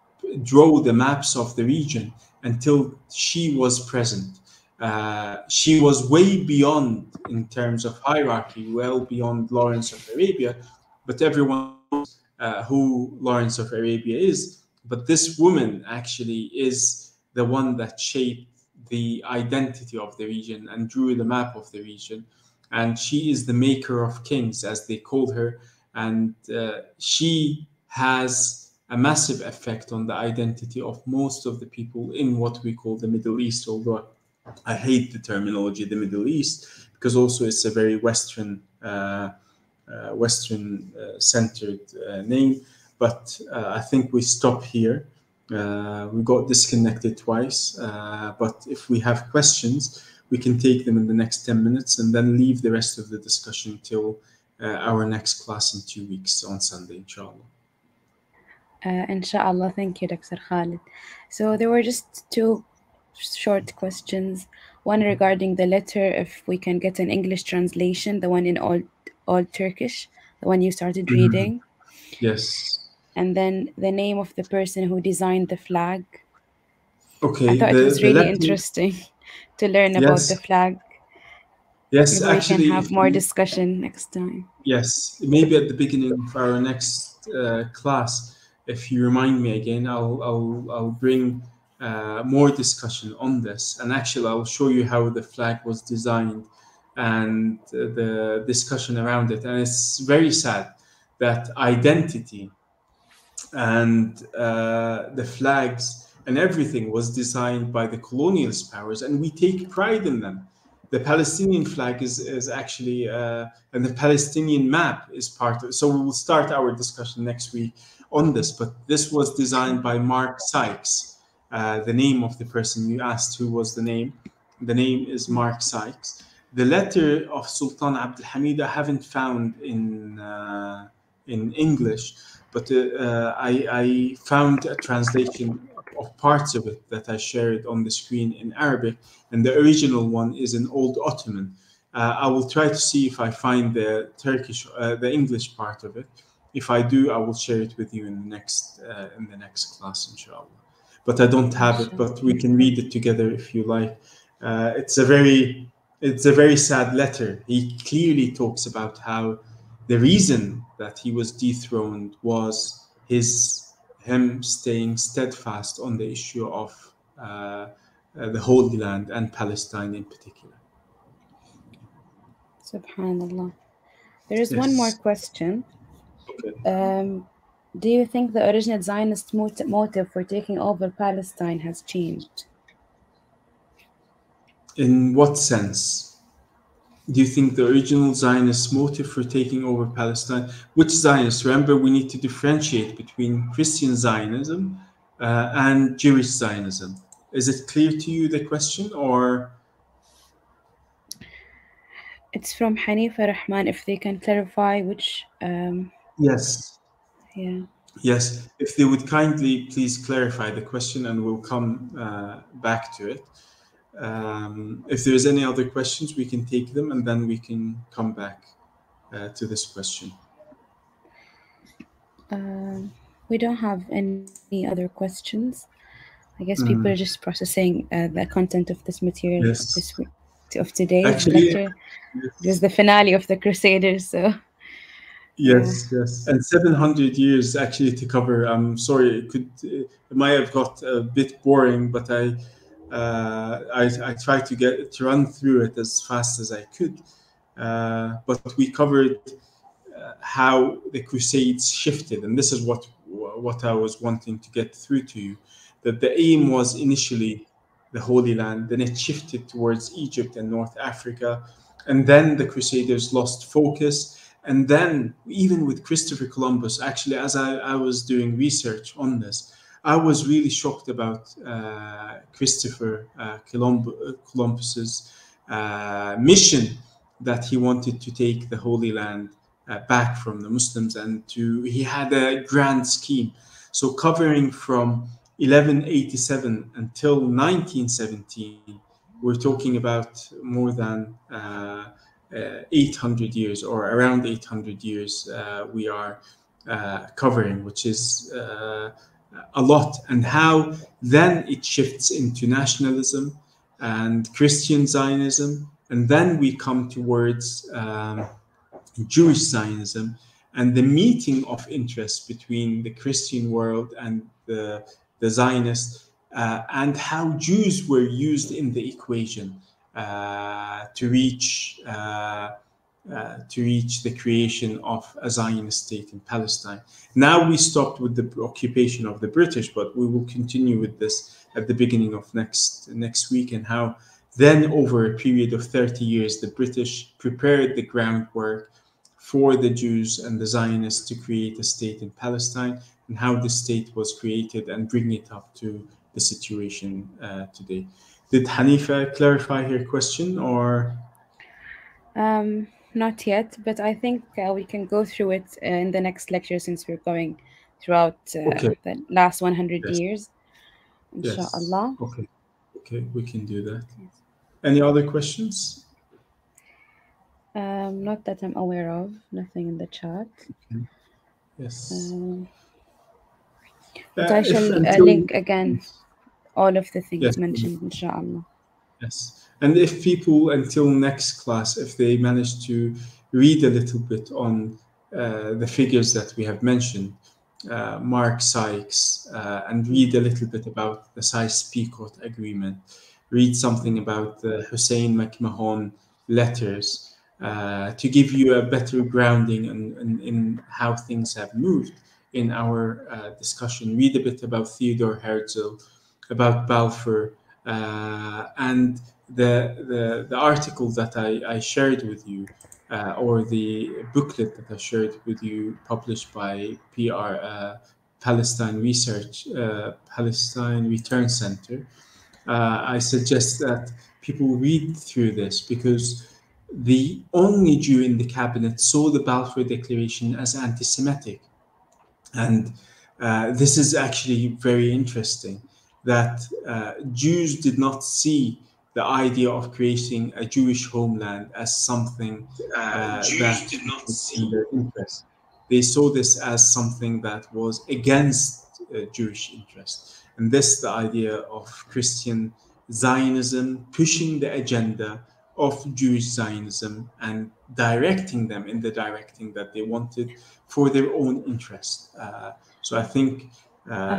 draw the maps of the region until she was present. She was way beyond, in terms of hierarchy, well beyond Lawrence of Arabia, but everyone knows who Lawrence of Arabia is. But this woman actually is the one that shaped the identity of the region and drew the map of the region. And she is the maker of kings, as they called her. And she has a massive effect on the identity of most of the people in what we call the Middle East, although I hate the terminology the Middle East, because also it's a very Western centered name. But I think we stop here. We got disconnected twice, but if we have questions, we can take them in the next 10 minutes and then leave the rest of the discussion till our next class in 2 weeks on Sunday, inshallah. Inshallah. Thank you, Dr. Khalid. So there were just two short questions. One regarding the letter, if we can get an English translation, the one in old Turkish, the one you started reading. Yes. And then the name of the person who designed the flag. Okay. I thought it was really interesting to learn about the flag. Yes, maybe actually, we can have more discussion next time. Yes, maybe at the beginning of our next class, if you remind me again, I'll bring more discussion on this, and actually I'll show you how the flag was designed and the discussion around it. And it's very sad that identity and the flags and everything was designed by the colonialist powers, and we take pride in them. The Palestinian flag is actually, and the Palestinian map is part of it. So we will start our discussion next week on this, but this was designed by Mark Sykes. The name of the person you asked who was the name is Mark Sykes. The letter of Sultan Abdul Hamid I haven't found in English, but I found a translation of parts of it that I shared on the screen in Arabic, and the original one is in Old Ottoman. I will try to see if I find the English part of it. If I do, I will share it with you in the next class, inshallah. But I don't have it, but we can read it together if you like. It's a very sad letter. He clearly talks about how the reason that he was dethroned was him staying steadfast on the issue of the Holy Land and Palestine in particular. Subhanallah. There is one more question. Okay. Do you think the original Zionist motive for taking over Palestine has changed? In what sense? Do you think the original Zionist motive for taking over Palestine? Which Zionists? Remember, we need to differentiate between Christian Zionism and Jewish Zionism. Is it clear to you, the question, or? It's from Hanifa Rahman, if they can clarify which... Yes. Yeah. Yes, if they would kindly please clarify the question, and we'll come back to it. If there's any other questions, we can take them, and then we can come back to this question. We don't have any other questions. I guess people are just processing the content of this material of today's lecture. It was the finale of the Crusaders, so... Yes. And 700 years actually to cover. I'm sorry, it might have got a bit boring, but I tried to run through it as fast as I could. But we covered how the Crusades shifted, and this is what I was wanting to get through to you. That the aim was initially the Holy Land, then it shifted towards Egypt and North Africa, and then the Crusaders lost focus. And then, even with Christopher Columbus, actually, as I was doing research on this, I was really shocked about Christopher Columbus's mission that he wanted to take the Holy Land back from the Muslims, and he had a grand scheme. So covering from 1187 until 1917, we're talking about more than 800 years, or around 800 years we are covering, which is a lot. And how then it shifts into nationalism, and Christian Zionism, and then we come towards Jewish Zionism, and the meeting of interest between the Christian world and the Zionists, and how Jews were used in the equation to reach the creation of a Zionist state in Palestine. Now we stopped with the occupation of the British, but we will continue with this at the beginning of next week, and how then over a period of 30 years, the British prepared the groundwork for the Jews and the Zionists to create a state in Palestine, and how the state was created and bring it up to the situation today. Did Hanifa clarify her question, or? Not yet, but I think we can go through it in the next lecture, since we're going throughout Okay. the last 100 Yes. years. Yes. Inshallah. Okay, we can do that. Any other questions? Not that I'm aware of. Nothing in the chat. Yes. But I shall link again all of the things mentioned, inshallah. Yes. And if people, until next class, if they manage to read a little bit on the figures that we have mentioned, Mark Sykes, and read a little bit about the Sykes-Picot Agreement, read something about the Hussein McMahon letters, to give you a better grounding in how things have moved in our discussion. Read a bit about Theodore Herzl, about Balfour, and the article that I shared with you, or the booklet that I shared with you, published by Palestine Return Center. I suggest that people read through this, because the only Jew in the cabinet saw the Balfour Declaration as anti-Semitic. And this is actually very interesting, that Jews did not see the idea of creating a Jewish homeland as something that did not see their interest. They saw this as something that was against Jewish interest. And this, the idea of Christian Zionism pushing the agenda of Jewish Zionism and directing them in the direction that they wanted for their own interest. So I think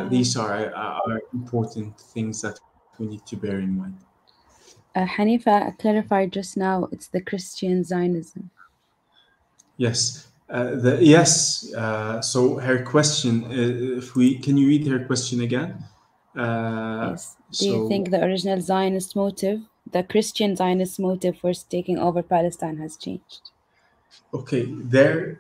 these are important things that we need to bear in mind. Hanifa clarified just now, it's the Christian Zionism. Yes. Yes. So her question, can you read her question again? Yes. Do you think the original Zionist motive, the Christian Zionist motive for taking over Palestine, has changed? Okay, their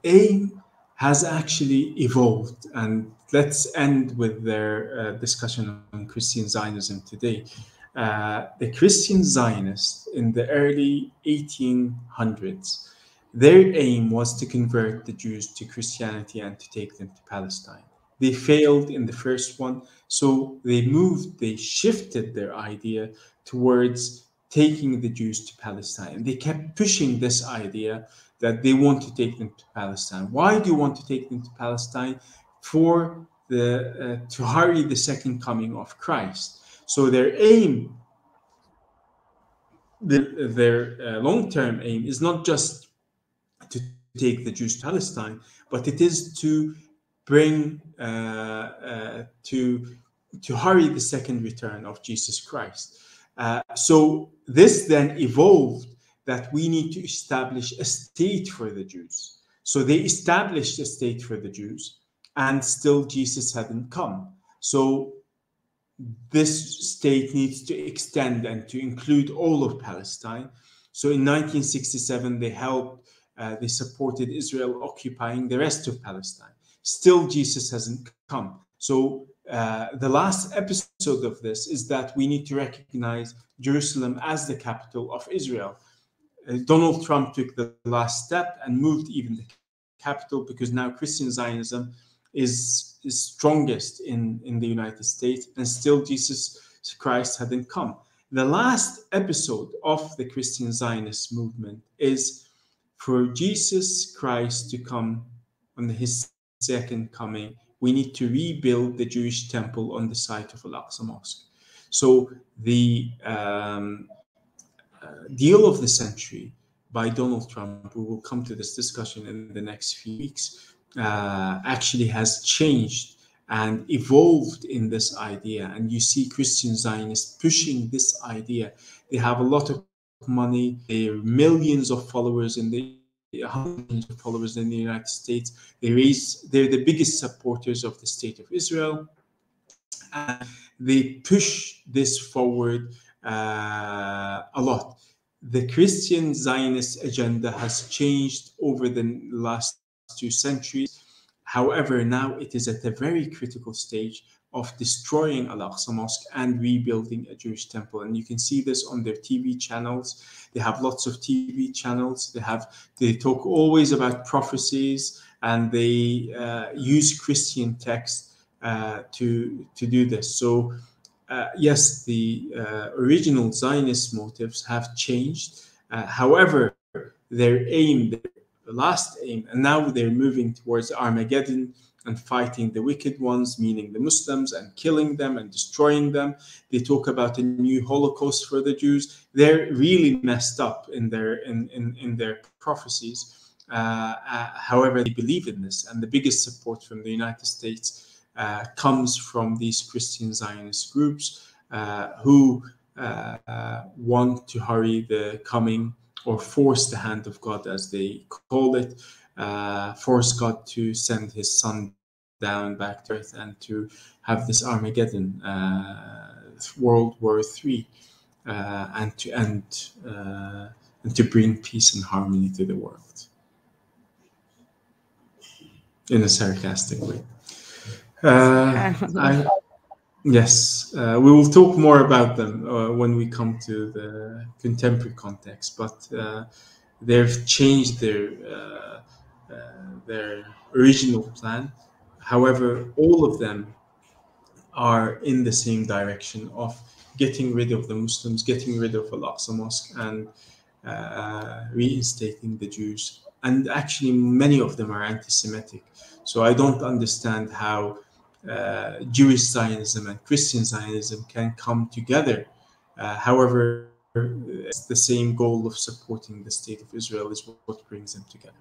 aim has actually evolved, and let's end with their discussion on Christian Zionism today. The Christian Zionists in the early 1800s, their aim was to convert the Jews to Christianity and to take them to Palestine. They failed in the first one, so they shifted their idea towards taking the Jews to Palestine. They kept pushing this idea that they want to take them to Palestine. Why do you want to take them to Palestine? To hurry the second coming of Christ. So their aim, their long-term aim, is not just to take the Jews to Palestine, but it is to bring to hurry the second return of Jesus Christ. So this then evolved that we need to establish a state for the Jews. So they established a state for the Jews, and still Jesus hadn't come. So this state needs to extend and to include all of Palestine. So in 1967, they supported Israel occupying the rest of Palestine. Still, Jesus hasn't come. So the last episode of this is that we need to recognize Jerusalem as the capital of Israel. Donald Trump took the last step and moved even the capital, because now Christian Zionism is strongest in the United States, and still Jesus Christ hadn't come. The last episode of the Christian Zionist movement is for Jesus Christ to come on his second coming. We need to rebuild the Jewish temple on the site of Al-Aqsa Mosque. So the deal of the century by Donald Trump, we will come to this discussion in the next few weeks, actually has changed and evolved in this idea. And you see Christian Zionists pushing this idea. They have a lot of money, they have millions of followers in the hundreds of millions of followers in the United States. They're the biggest supporters of the state of Israel, and they push this forward a lot. The Christian Zionist agenda has changed over the last 2 centuries. However, now it is at a very critical stage of destroying Al-Aqsa Mosque and rebuilding a Jewish temple. And you can see this on their TV channels. They have lots of TV channels. They talk always about prophecies, and they use Christian texts to do this. So yes, the original Zionist motives have changed. However, their aim, their last aim, and now they're moving towards Armageddon and fighting the wicked ones, meaning the Muslims, and killing them and destroying them. They talk about a new Holocaust for the Jews. They're really messed up in their prophecies. However, they believe in this, and the biggest support from the United States comes from these Christian Zionist groups who want to hurry the coming, or force the hand of God, as they call it, force God to send his son down back to earth and to have this Armageddon, World War III, and to end and to bring peace and harmony to the world in a sarcastic way. Yes, we will talk more about them when we come to the contemporary context, but they've changed their original plan. However, all of them are in the same direction of getting rid of the Muslims, getting rid of Al-Aqsa Mosque, and reinstating the Jews. And actually, many of them are anti-Semitic. So I don't understand how Jewish Zionism and Christian Zionism can come together. However, it's the same goal of supporting the state of Israel is what brings them together.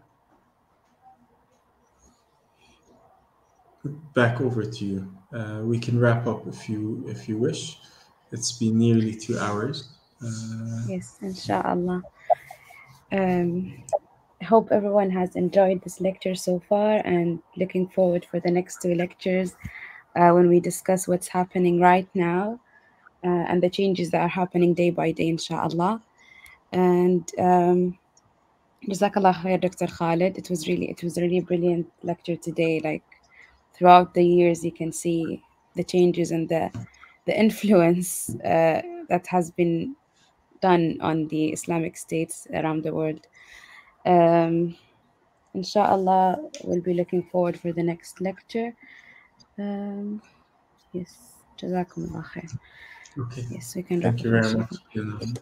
Back over to you. We can wrap up if you wish. It's been nearly 2 hours. Yes, inshallah. I hope everyone has enjoyed this lecture so far, and looking forward for the next 2 lectures when we discuss what's happening right now and the changes that are happening day by day, inshallah. And Jazakallah khair, Dr. Khalid. It was really a brilliant lecture today. Like, throughout the years, you can see the changes and the influence that has been done on the Islamic states around the world. Inshallah, we'll be looking forward for the next lecture. Yes, Jazakumullah khair. Okay. Yes, we can Thank wrap you up, very inshallah. much.